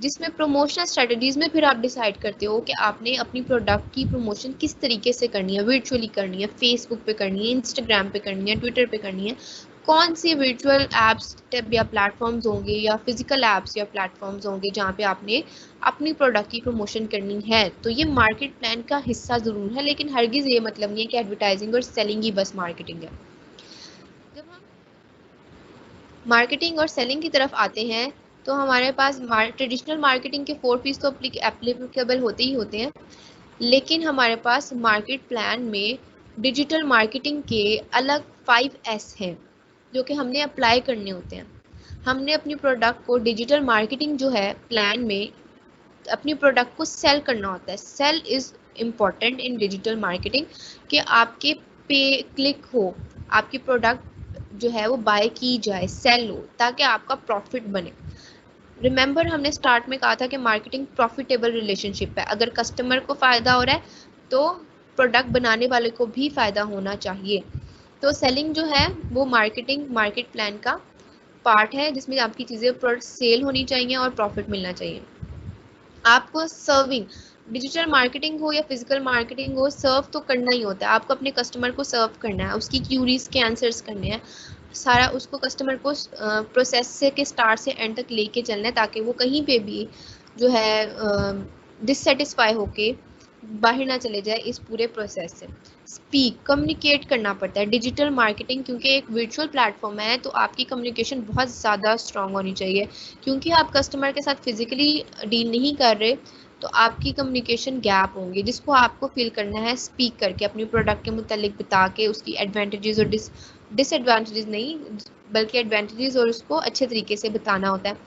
जिसमें प्रमोशनल स्ट्रेटजीज में फिर आप डिसाइड करते हो कि आपने अपनी प्रोडक्ट की प्रमोशन किस तरीके से करनी है, वर्चुअली करनी है, फेसबुक पे करनी है, इंस्टाग्राम पे करनी है, ट्विटर पे करनी है, कौन से वर्चुअल एप्स या प्लेटफॉर्म्स होंगे या फिजिकल एप्स या प्लेटफॉर्म्स होंगे जहाँ पे आपने अपनी प्रोडक्ट की प्रमोशन करनी है। तो ये मार्केट प्लान का हिस्सा ज़रूर है, लेकिन हरगिज़ ये मतलब नहीं है कि एडवर्टाइजिंग और सेलिंग ही बस मार्केटिंग है। जब हम मार्केटिंग और सेलिंग की तरफ आते हैं तो हमारे पास ट्रेडिशनल मार्केटिंग के 4 Ps तो एप्लीकेबल होते ही होते हैं, लेकिन हमारे पास मार्केट प्लान में डिजिटल मार्केटिंग के अलग 5S हैं जो कि हमने अप्लाई करने होते हैं। हमने अपनी प्रोडक्ट को डिजिटल मार्केटिंग जो है प्लान में अपनी प्रोडक्ट को सेल करना होता है। Sale is important in digital marketing कि आपके पे क्लिक हो, आपकी प्रोडक्ट जो है वो बाय की जाए, सेल हो, ताकि आपका प्रॉफिट बने। रिमेंबर हमने स्टार्ट में कहा था कि मार्केटिंग प्रॉफिटेबल रिलेशनशिप है। अगर कस्टमर को फ़ायदा हो रहा है तो प्रोडक्ट बनाने वाले को भी फ़ायदा होना चाहिए। तो सेलिंग जो है वो मार्केटिंग मार्केट प्लान का पार्ट है जिसमें आपकी चीज़ें सेल होनी चाहिए और प्रॉफिट मिलना चाहिए। आपको सर्विंग, डिजिटल मार्केटिंग हो या फिजिकल मार्केटिंग हो, सर्व तो करना ही होता है। आपको अपने कस्टमर को सर्व करना है, उसकी क्यूरीज के आंसर्स करने हैं, सारा उसको कस्टमर को प्रोसेस से के स्टार्ट से एंड तक लेके चलना है ताकि वो कहीं पे भी जो है डिससेटिस्फाई होके बाहर ना चले जाए इस पूरे प्रोसेस से। स्पीक, कम्युनिकेट करना पड़ता है। डिजिटल मार्केटिंग क्योंकि एक वर्चुअल प्लेटफॉर्म है तो आपकी कम्युनिकेशन बहुत ज़्यादा स्ट्रांग होनी चाहिए, क्योंकि आप कस्टमर के साथ फिजिकली डील नहीं कर रहे तो आपकी कम्युनिकेशन गैप होंगे जिसको आपको फिल करना है स्पीक करके, अपनी प्रोडक्ट के मुतालिक बता के, उसकी एडवांटेजेस और डिसएडवांटेजेस नहीं बल्कि एडवांटेजेस और उसको अच्छे तरीके से बताना होता है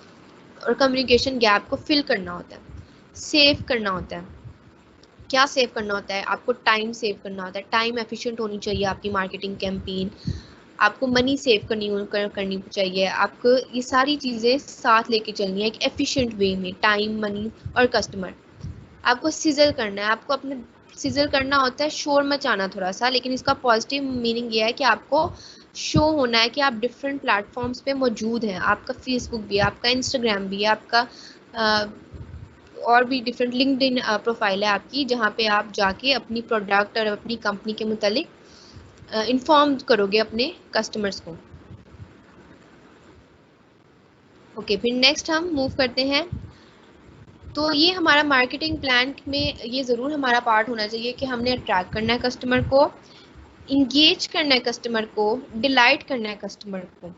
और कम्युनिकेशन गैप को फिल करना होता है। सेव करना होता है, क्या सेव करना होता है, आपको टाइम सेव करना होता है। टाइम एफिशिएंट होनी चाहिए आपकी मार्केटिंग कैंपेन, आपको मनी सेव करनी चाहिए। आपको ये सारी चीज़ें साथ लेके चलनी है एक एफिशिएंट वे में, टाइम, मनी और कस्टमर। आपको सिजल करना है, आपको अपने सिजल करना होता है शोर मचाना थोड़ा सा, लेकिन इसका पॉजिटिव मीनिंग ये है कि आपको शो होना है कि आप डिफरेंट प्लेटफॉर्म्स पे मौजूद हैं। आपका फेसबुक भी है, आपका इंस्टाग्राम भी है, आपका और भी डिफरेंट लिंक्डइन प्रोफाइल है आपकी, जहाँ पे आप जाके अपनी प्रोडक्ट और अपनी कंपनी के मुतालिक इन्फॉर्म करोगे अपने कस्टमर्स को। ओके, फिर नेक्स्ट हम मूव करते हैं। तो ये हमारा मार्केटिंग प्लान में ये ज़रूर हमारा पार्ट होना चाहिए कि हमने अट्रैक्ट करना है कस्टमर को, इंगेज करना है कस्टमर को, डिलाइट करना है कस्टमर को।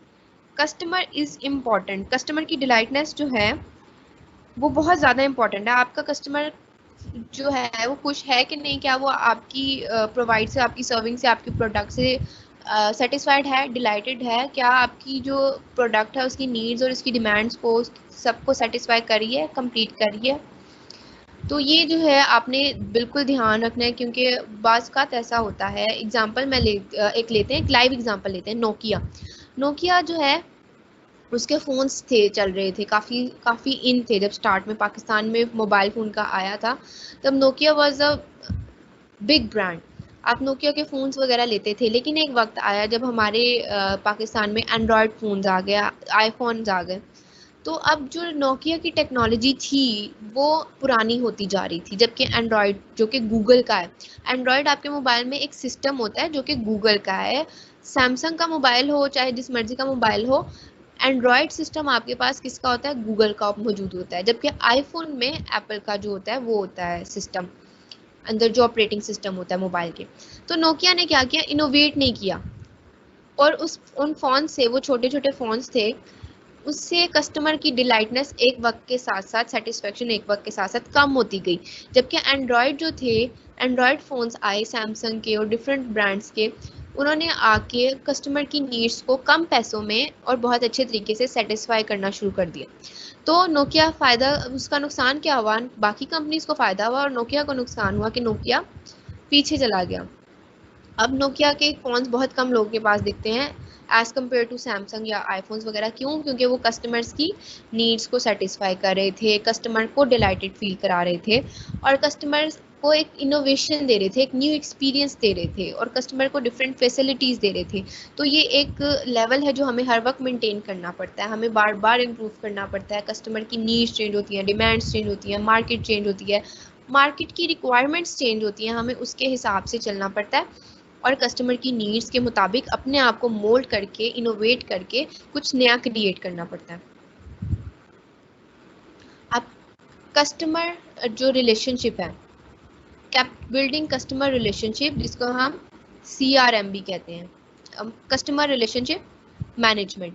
कस्टमर इज़ इम्पॉर्टेंट, कस्टमर की डिलाइटनेस जो है वो बहुत ज़्यादा इम्पॉर्टेंट है। आपका कस्टमर जो है वो खुश है कि नहीं, क्या वो आपकी प्रोवाइड से, आपकी सर्विंग से, आपकी प्रोडक्ट से सेटिस्फाइड है, डिलाइटेड है, क्या आपकी जो प्रोडक्ट है उसकी नीड्स और उसकी डिमांड्स को सबको सेटिस्फाई करी है, कंप्लीट करी है। तो ये जो है आपने बिल्कुल ध्यान रखना है, क्योंकि बाज़ का ऐसा होता है। एग्जांपल एक लेते हैं, एक लाइव एग्जांपल लेते हैं। नोकिया जो है उसके फ़ोन्स थे, चल रहे थे, काफ़ी इन थे जब स्टार्ट में पाकिस्तान में मोबाइल फ़ोन का आया था, तब Nokia was a big brand. आप नोकिया के फ़ोन्स वगैरह लेते थे, लेकिन एक वक्त आया जब हमारे पाकिस्तान में एंड्रॉयड फ़ोन्स आ गया, आईफोन्स आ गए। तो अब जो नोकिया की टेक्नोलॉजी थी वो पुरानी होती जा रही थी, जबकि एंड्रॉयड जो कि गूगल का है, एंड्रॉयड आपके मोबाइल में एक सिस्टम होता है जो कि गूगल का है। सैमसंग का मोबाइल हो चाहे जिस मर्जी का मोबाइल हो, एंड्रॉयड सिस्टम आपके पास किसका होता है? गूगल का मौजूद होता है। जबकि आईफोन में एप्पल का जो होता है वो होता है सिस्टम, अंदर जो ऑपरेटिंग सिस्टम होता है मोबाइल के। तो नोकिया ने क्या किया? इनोवेट नहीं किया, और उन फ़ोन से, वो छोटे छोटे फ़ोन्स थे, उससे कस्टमर की डिलाइटनेस एक वक्त के साथ साथ, सेटिस्फेक्शन एक वक्त के साथ साथ कम होती गई। जबकि एंड्रॉयड जो थे, एंड्रॉयड फ़ोन्स आए सैमसंग के और डिफरेंट ब्रांड्स के, उन्होंने आके कस्टमर की नीड्स को कम पैसों में और बहुत अच्छे तरीके से सेटिस्फाई करना शुरू कर दिया। तो नोकिया फ़ायदा, उसका नुकसान क्या हुआ? बाकी कंपनीज को फ़ायदा हुआ और नोकिया को नुकसान हुआ कि नोकिया पीछे चला गया। अब नोकिया के फ़ोन्स बहुत कम लोगों के पास दिखते हैं एज़ कम्पेयर टू सैमसंग या आईफोन्स वगैरह। क्यों? क्योंकि वो कस्टमर्स की नीड्स को सेटिस्फाई कर रहे थे, कस्टमर को डिलाइटेड फील करा रहे थे, और कस्टमर्स को एक इनोवेशन दे रहे थे, एक न्यू एक्सपीरियंस दे रहे थे, और कस्टमर को डिफरेंट फैसिलिटीज़ दे रहे थे। तो ये एक लेवल है जो हमें हर वक्त मेंटेन करना पड़ता है, हमें बार बार इम्प्रूव करना पड़ता है। कस्टमर की नीड्स चेंज होती हैं, डिमांड्स चेंज होती हैं, मार्केट चेंज होती है, मार्केट की रिक्वायरमेंट्स चेंज होती हैं, हमें उसके हिसाब से चलना पड़ता है और कस्टमर की नीड्स के मुताबिक अपने आप को मोल्ड करके, इनोवेट करके कुछ नया क्रिएट करना पड़ता है। आप कस्टमर जो रिलेशनशिप है, बिल्डिंग कस्टमर रिलेशनशिप, जिसको हम CRM भी कहते हैं, customer relationship management.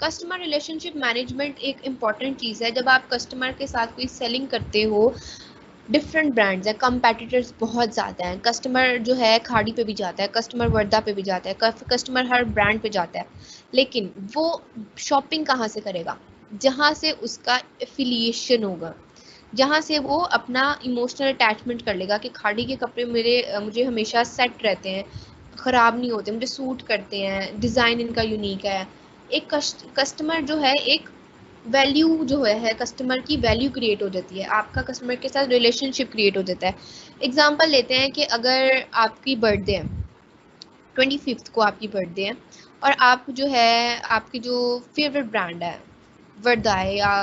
Customer relationship management एक इम्पॉर्टेंट चीज़ है। जब आप कस्टमर के साथ कोई सेलिंग करते हो, डिफरेंट ब्रांड्स हैं, कंपेटिटर्स बहुत ज़्यादा हैं, कस्टमर जो है खाड़ी पे भी जाता है, कस्टमर वर्दा पे भी जाता है, कस्टमर हर ब्रांड पे जाता है, लेकिन वो शॉपिंग कहाँ से करेगा? जहाँ से उसका एफिलिएशन होगा, जहाँ से वो अपना इमोशनल अटैचमेंट कर लेगा कि खाड़ी के कपड़े मुझे हमेशा सेट रहते हैं, ख़राब नहीं होते, मुझे सूट करते हैं, डिज़ाइन इनका यूनिक है। एक कस्टमर जो है, एक वैल्यू जो है, कस्टमर की वैल्यू क्रिएट हो जाती है, आपका कस्टमर के साथ रिलेशनशिप क्रिएट हो जाता है। एग्जांपल लेते हैं कि अगर आपकी बर्थडे है, 25th को आपकी बर्थडे है, और आप जो है, आपकी जो फेवरेट ब्रांड है, वर्दा है या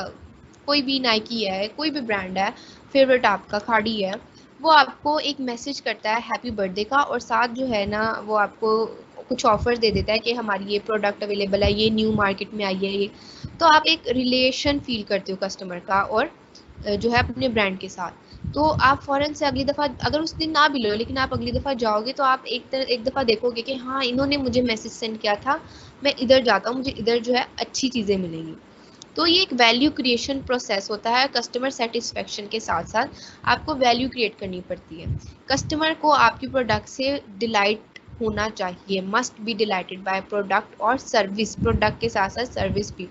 कोई भी नाइकी है, कोई भी ब्रांड है, फेवरेट आपका खाड़ी है, वो आपको एक मैसेज करता है हैप्पी बर्थडे का, और साथ जो है ना वो आपको कुछ ऑफर दे देता है कि हमारी ये प्रोडक्ट अवेलेबल है, ये न्यू मार्केट में आई है ये। तो आप एक रिलेशन फील करते हो कस्टमर का और जो है अपने ब्रांड के साथ। तो आप फ़ौरन से अगली दफ़ा, अगर उस दिन ना भी लो, लेकिन आप अगली दफ़ा जाओगे तो आप एक दफ़ा देखोगे कि हाँ, इन्होंने मुझे मैसेज सेंड किया था, मैं इधर जाता हूँ, मुझे इधर जो है अच्छी चीज़ें मिलेंगी। तो ये एक वैल्यू क्रिएशन प्रोसेस होता है। कस्टमर सेटिस्फेक्शन के साथ साथ आपको वैल्यू क्रिएट करनी पड़ती है। कस्टमर को आपकी प्रोडक्ट से डिलाइट होना चाहिए, must be dilated by product और सर्विस, प्रोडक्ट के साथ साथ सर्विस भी।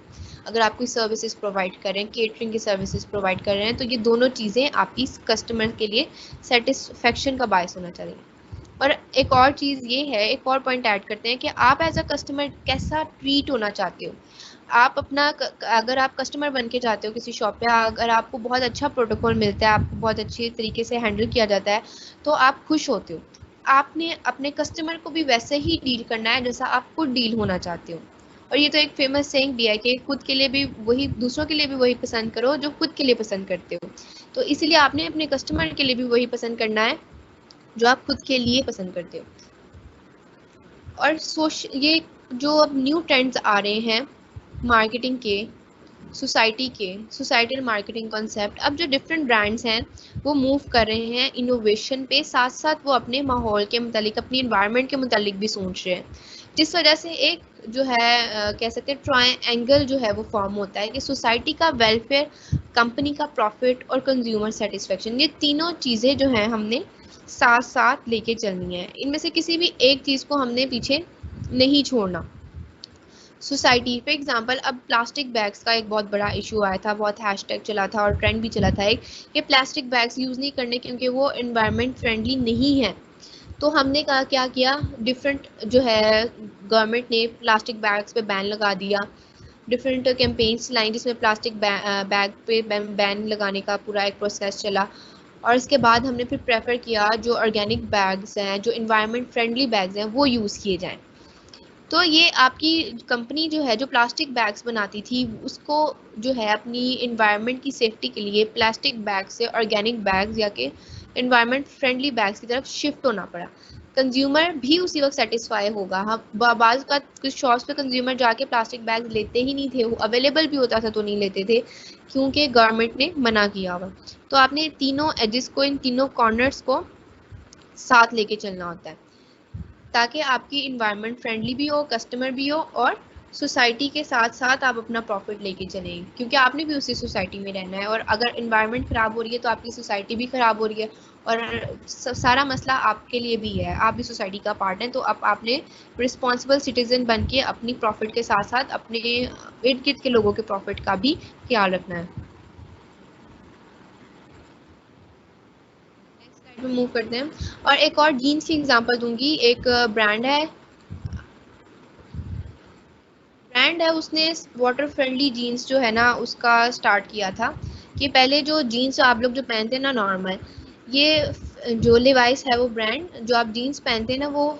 अगर आप कोई सर्विसेज प्रोवाइड कर रहे हैं, केटरिंग की सर्विसेज प्रोवाइड कर रहे हैं, तो ये दोनों चीज़ें आपकी कस्टमर के लिए सेटिस्फेक्शन का बायस होना चाहिए। और एक और चीज़ ये है, एक और पॉइंट ऐड करते हैं कि आप एज अ कस्टमर कैसा ट्रीट होना चाहते हो। आप अपना अगर आप कस्टमर बन के जाते हो किसी शॉप पे, अगर आपको बहुत अच्छा प्रोटोकॉल मिलता है, आपको बहुत अच्छे तरीके से हैंडल किया जाता है, तो आप खुश होते हो। आपने अपने कस्टमर को भी वैसे ही डील करना है जैसा आप खुद डील होना चाहते हो। और ये तो एक फेमस सेइंग भी है कि खुद के लिए भी वही, दूसरों के लिए भी वही पसंद करो जो खुद के लिए पसंद करते हो। तो इसलिए आपने अपने कस्टमर के लिए भी वही पसंद करना है जो आप खुद के लिए पसंद करते हो। और ये जो अब न्यू ट्रेंड्स आ रहे हैं मार्केटिंग के, सोसाइटल मार्केटिंग कॉन्सेप्ट, अब जो डिफरेंट ब्रांड्स हैं वो मूव कर रहे हैं इनोवेशन पे, साथ साथ वो अपने माहौल के मुतालिक, अपनी इन्वायरमेंट के मुतालिक भी सोच रहे हैं, जिस वजह से एक जो है कह सकते हैं ट्रायंगल जो है वो फॉर्म होता है कि सोसाइटी का वेलफेयर, कंपनी का प्रॉफिट और कंज्यूमर सेटिस्फेक्शन, ये तीनों चीज़ें जो हैं हमने साथ साथ लेके चलनी है। इनमें से किसी भी एक चीज़ को हमने पीछे नहीं छोड़ना। सोसाइटी फॉर एग्जांपल, अब प्लास्टिक बैग्स का एक बहुत बड़ा इशू आया था, बहुत हैशटैग चला था और ट्रेंड भी चला था एक, कि प्लास्टिक बैग्स यूज़ नहीं करने क्योंकि वो एनवायरनमेंट फ्रेंडली नहीं है। तो हमने कहा क्या किया, डिफरेंट जो है गवर्नमेंट ने प्लास्टिक बैग्स पे बैन लगा दिया, डिफरेंट कैंपेन्स लाई जिसमें प्लास्टिक बैग पे बैन लगाने का पूरा एक प्रोसेस चला। और इसके बाद हमने फिर प्रेफर किया जो ऑर्गेनिक बैग्स हैं, जो इन्वायरमेंट फ्रेंडली बैग्स हैं, वो यूज़ किए जाएं। तो ये आपकी कंपनी जो है, जो प्लास्टिक बैग्स बनाती थी, उसको जो है अपनी इन्वायरमेंट की सेफ्टी के लिए प्लास्टिक बैग से ऑर्गेनिक बैग्स या के इन्वायरमेंट फ्रेंडली बैग्स की तरफ शिफ्ट होना पड़ा। कंज्यूमर भी उसी वक्त सेटिस्फाई होगा। हम बाज़ का कुछ शॉप्स पे कंज्यूमर जाके प्लास्टिक बैग लेते ही नहीं थे, वो अवेलेबल भी होता था तो नहीं लेते थे, क्योंकि गवर्नमेंट ने मना किया हुआ। तो आपने तीनों एजेस को, इन तीनों कॉर्नर्स को साथ लेके चलना होता है, ताकि आपकी इन्वायरमेंट फ्रेंडली भी हो, कस्टमर भी हो, और सोसाइटी के साथ साथ आप अपना प्रॉफिट लेके चलें, क्योंकि आपने भी उसी सोसाइटी में रहना है। और अगर इन्वायरमेंट ख़राब हो रही है तो आपकी सोसाइटी भी ख़राब हो रही है, और सारा मसला आपके लिए भी है, आप भी सोसाइटी का पार्ट हैं। तो अब आपने रिस्पॉन्सिबल सिटीज़न बन के अपनी प्रॉफिट के साथ साथ अपने इर्द गिर्द के लोगों के प्रॉफिट का भी ख्याल रखना है। नेक्स्ट में मूव करते हैं, और एक और जीन्स की एग्जांपल दूंगी। एक ब्रांड है, उसने वाटर फ्रेंडली जीन्स जो है ना, उसका स्टार्ट किया था कि पहले जो जीन्स आप लोग जो पहनते हैं ना नॉर्मल, ये जो लिवाइस है वो ब्रांड, जो आप जीन्स पहनते हैं ना, वो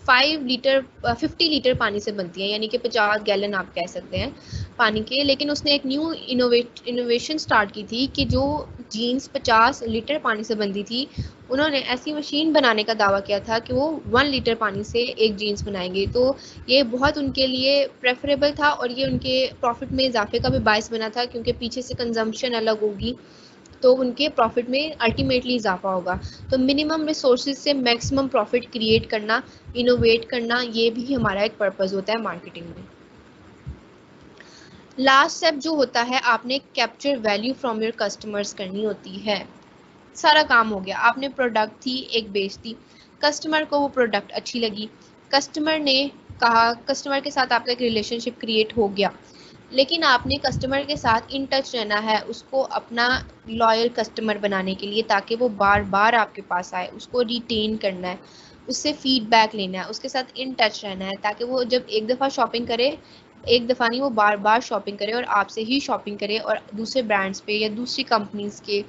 50 लीटर पानी से बनती है, यानी कि 50 गैलन आप कह सकते हैं पानी के। लेकिन उसने एक न्यू इनोवेशन स्टार्ट की थी कि जो जीन्स 50 लीटर पानी से बनती थी, उन्होंने ऐसी मशीन बनाने का दावा किया था कि वो 1 लीटर पानी से एक जीन्स बनाएंगे। तो ये बहुत उनके लिए प्रेफरेबल था, और ये उनके प्रॉफिट में इजाफे का भी बायस बना था, क्योंकि पीछे से कंजम्पशन अलग होगी तो उनके प्रॉफिट में अल्टीमेटली इजाफा होगा। तो मिनिमम रिसोर्सेज से मैक्सिमम प्रॉफिट क्रिएट करना, इनोवेट करना, ये भी हमारा एक पर्पस होता है मार्केटिंग में। लास्ट स्टेप जो होता है, आपने capture value from your customers करनी होती है। सारा काम हो गया, आपने प्रोडक्ट थी एक बेच दी, कस्टमर को वो प्रोडक्ट अच्छी लगी, कस्टमर ने कहा, कस्टमर के साथ आपका एक रिलेशनशिप क्रिएट हो गया। लेकिन आपने कस्टमर के साथ इन टच रहना है, उसको अपना लॉयल कस्टमर बनाने के लिए, ताकि वो बार बार आपके पास आए, उसको रिटेन करना है, उससे फीडबैक लेना है, उसके साथ इन टच रहना है, ताकि वो जब एक दफ़ा शॉपिंग करे, एक दफ़ा नहीं, वो बार बार शॉपिंग करे और आपसे ही शॉपिंग करे, और दूसरे ब्रांड्स पे या दूसरी कंपनीज के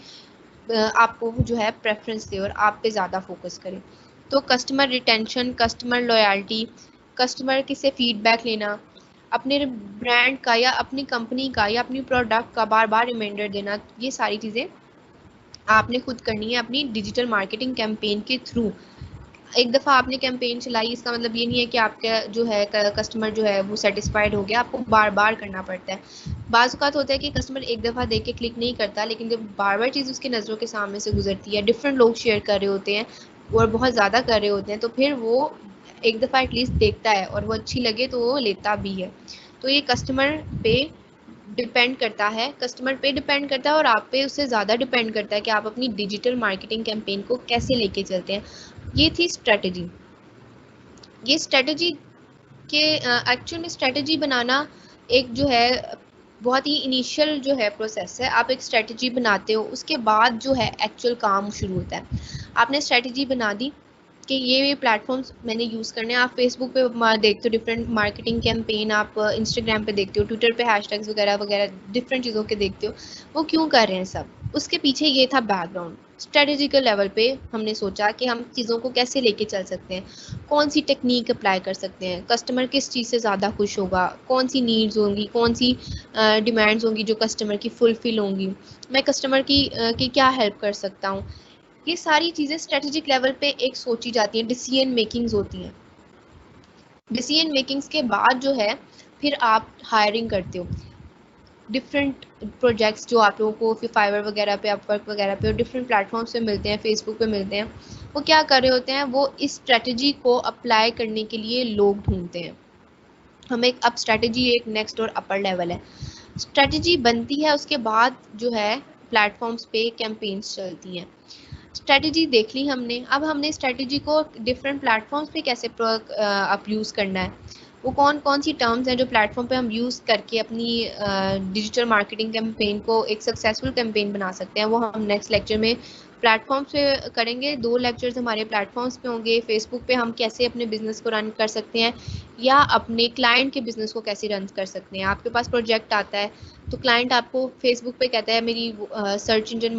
आपको जो है प्रेफरेंस दे और आप पे ज़्यादा फोकस करें। तो customer retention, customer loyalty, customer से फीडबैक लेना, अपने ब्रांड का या अपनी कंपनी का या अपनी प्रोडक्ट का बार बार रिमाइंडर देना, ये सारी चीज़ें आपने खुद करनी है अपनी डिजिटल मार्केटिंग कैंपेन के थ्रू। एक दफ़ा आपने कैंपेन चलाई, इसका मतलब ये नहीं है कि आपका जो है कस्टमर जो है वो सेटिस्फाइड हो गया, आपको बार बार करना पड़ता है। बाज़ औक़ात होता है कि कस्टमर एक दफ़ा देख के क्लिक नहीं करता, लेकिन जब बार बार चीज़ उसकी नज़रों के सामने से गुजरती है, डिफरेंट लोग शेयर कर रहे होते हैं और बहुत ज़्यादा कर रहे होते हैं, तो फिर वो एक दफ़ा एटलीस्ट देखता है, और वो अच्छी लगे तो वो लेता भी है। तो ये कस्टमर पे डिपेंड करता है, और आप पे उससे ज़्यादा डिपेंड करता है कि आप अपनी डिजिटल मार्केटिंग कैंपेन को कैसे लेके चलते हैं। ये थी स्ट्रेटजी। ये स्ट्रेटजी के एक्चुअल में स्ट्रेटजी बनाना एक जो है बहुत ही इनिशियल जो है प्रोसेस है। आप एक स्ट्रेटजी बनाते हो, उसके बाद जो है एक्चुअल काम शुरू होता है। आपने स्ट्रेटजी बना दी कि ये प्लेटफॉर्म्स मैंने यूज़ करने हैं। आप फेसबुक पे देखते हो डिफरेंट मार्केटिंग कैंपेन, आप इंस्टाग्राम पे देखते हो, ट्विटर पे हैशटैग्स वगैरह वगैरह डिफरेंट चीज़ों के देखते हो, वो क्यों कर रहे हैं सब, उसके पीछे ये था बैकग्राउंड। स्ट्रेटेजिकल लेवल पे हमने सोचा कि हम चीज़ों को कैसे लेके चल सकते हैं, कौन सी टेक्निक अप्लाई कर सकते हैं, कस्टमर किस चीज़ से ज़्यादा खुश होगा, कौन सी नीड्स होंगी, कौन सी डिमांड्स होंगी जो कस्टमर की फुलफिल होंगी, मैं कस्टमर की क्या हेल्प कर सकता हूँ। ये सारी चीज़ें स्ट्रेटेजिक लेवल पे एक सोची जाती हैं, डिसीजन मेकिंग्स होती हैं। डिसीजन मेकिंग्स के बाद जो है फिर आप हायरिंग करते हो। डिफरेंट प्रोजेक्ट्स जो आप लोगों को फिर फाइवर वगैरह पे, अपवर्क वगैरह पे और डिफरेंट प्लेटफॉर्म्स पे मिलते हैं, फेसबुक पे मिलते हैं, वो क्या कर रहे होते हैं, वो इस स्ट्रेटजी को अप्लाई करने के लिए लोग ढूंढते हैं। हम एक अब स्ट्रेटजी एक नेक्स्ट और अपर लेवल है। स्ट्रेटजी बनती है, उसके बाद जो है प्लेटफॉर्म्स पे कैंपेन्स चलती हैं। स्ट्रेटजी देख ली हमने, अब हमने स्ट्रेटजी को डिफरेंट प्लेटफॉर्म्स पे कैसे अप यूज़ करना है, वो कौन कौन सी टर्म्स हैं जो प्लेटफॉर्म पे हम यूज़ करके अपनी डिजिटल मार्केटिंग कैंपेन को एक सक्सेसफुल कैंपेन बना सकते हैं, वो हम नेक्स्ट लेक्चर में प्लेटफॉर्म्स पे करेंगे। 2 लेक्चर्स हमारे प्लेटफॉर्म्स पे होंगे। फेसबुक पे हम कैसे अपने बिजनेस को रन कर सकते हैं, या अपने क्लाइंट के बिजनेस को कैसे रन कर सकते हैं। आपके पास प्रोजेक्ट आता है, तो क्लाइंट आपको फेसबुक पे कहता है मेरी सर्च इंजन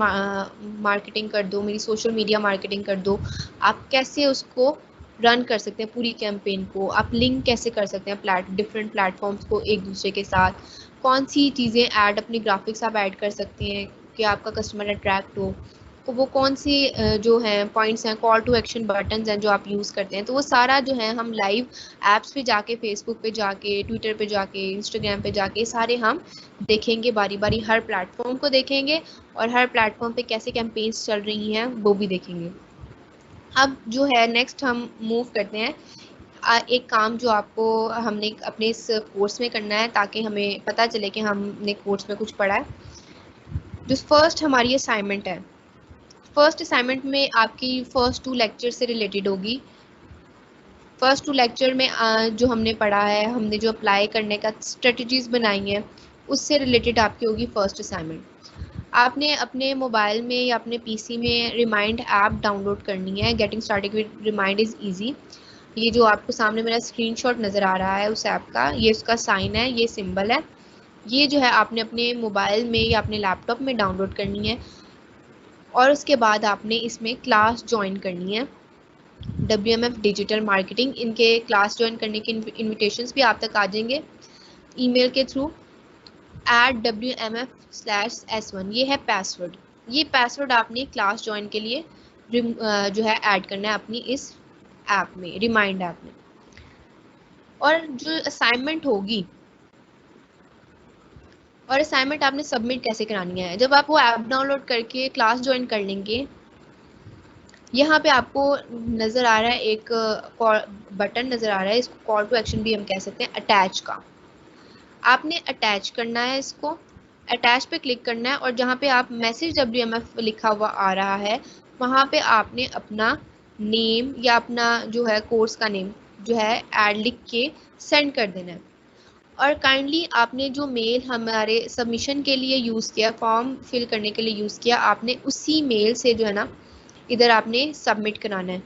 मार्केटिंग कर दो, मेरी सोशल मीडिया मार्केटिंग कर दो। आप कैसे उसको रन कर सकते हैं पूरी कैंपेन को, आप लिंक कैसे कर सकते हैं डिफरेंट प्लेटफॉर्म्स को एक दूसरे के साथ, कौन सी चीज़ें ऐड अपनी ग्राफिक्स आप ऐड कर सकते हैं कि आपका कस्टमर अट्रैक्ट हो, तो वो कौन सी जो हैं पॉइंट्स हैं, कॉल टू एक्शन बटन्स हैं जो आप यूज़ करते हैं, तो वो सारा जो है हम लाइव ऐप्स पे जाके, फेसबुक पे जाके, ट्विटर पे जाके, इंस्टाग्राम पे जाके सारे हम देखेंगे, बारी बारी हर प्लेटफॉर्म को देखेंगे और हर प्लेटफॉर्म पे कैसे कैंपेन्स चल रही हैं वो भी देखेंगे। अब जो है नेक्स्ट हम मूव करते हैं एक काम जो आपको हमने अपने इस कोर्स में करना है ताकि हमें पता चले कि हमने कोर्स में कुछ पढ़ा है। जो फर्स्ट हमारी असाइनमेंट है, फर्स्ट असाइनमेंट में आपकी फर्स्ट 2 लेक्चर से रिलेटेड होगी। फर्स्ट 2 लेक्चर में जो हमने पढ़ा है, हमने जो अप्लाई करने का स्ट्रेटजीज बनाई हैं, उससे रिलेटेड आपकी होगी फर्स्ट असाइनमेंट। आपने अपने मोबाइल में या अपने पीसी में रिमाइंड ऐप डाउनलोड करनी है। Getting started with remind is easy. ये जो आपको सामने मेरा स्क्रीनशॉट नज़र आ रहा है उस ऐप का, ये उसका साइन है, ये सिंबल है। ये जो है आपने अपने मोबाइल में या अपने लैपटॉप में डाउनलोड करनी है और उसके बाद आपने इसमें क्लास ज्वाइन करनी है। WMF डिजिटल मार्केटिंग, इनके क्लास ज्वाइन करने के इन्विटेशंस भी आप तक आ जाएंगे ईमेल के थ्रू @WMF/S1। ये है पासवर्ड। ये पासवर्ड आपने क्लास ज्वाइन के लिए जो है ऐड करना है अपनी इस ऐप में, रिमाइंड ऐप में। और जो असाइनमेंट होगी, और असाइनमेंट आपने सबमिट कैसे करानी है, जब आप वो ऐप डाउनलोड करके क्लास ज्वाइन कर लेंगे, यहाँ पे आपको नज़र आ रहा है एक बटन नज़र आ रहा है, इसको कॉल टू एक्शन भी हम कह सकते हैं, अटैच का। आपने अटैच करना है, इसको अटैच पे क्लिक करना है और जहाँ पे आप मैसेज WMF लिखा हुआ आ रहा है, वहाँ पे आपने अपना नेम या अपना जो है कोर्स का नेम जो है ऐड लिख के सेंड कर देना है। और काइंडली आपने जो मेल हमारे सबमिशन के लिए यूज़ किया, फॉर्म फिल करने के लिए यूज़ किया, आपने उसी मेल से जो है ना इधर आपने सबमिट कराना है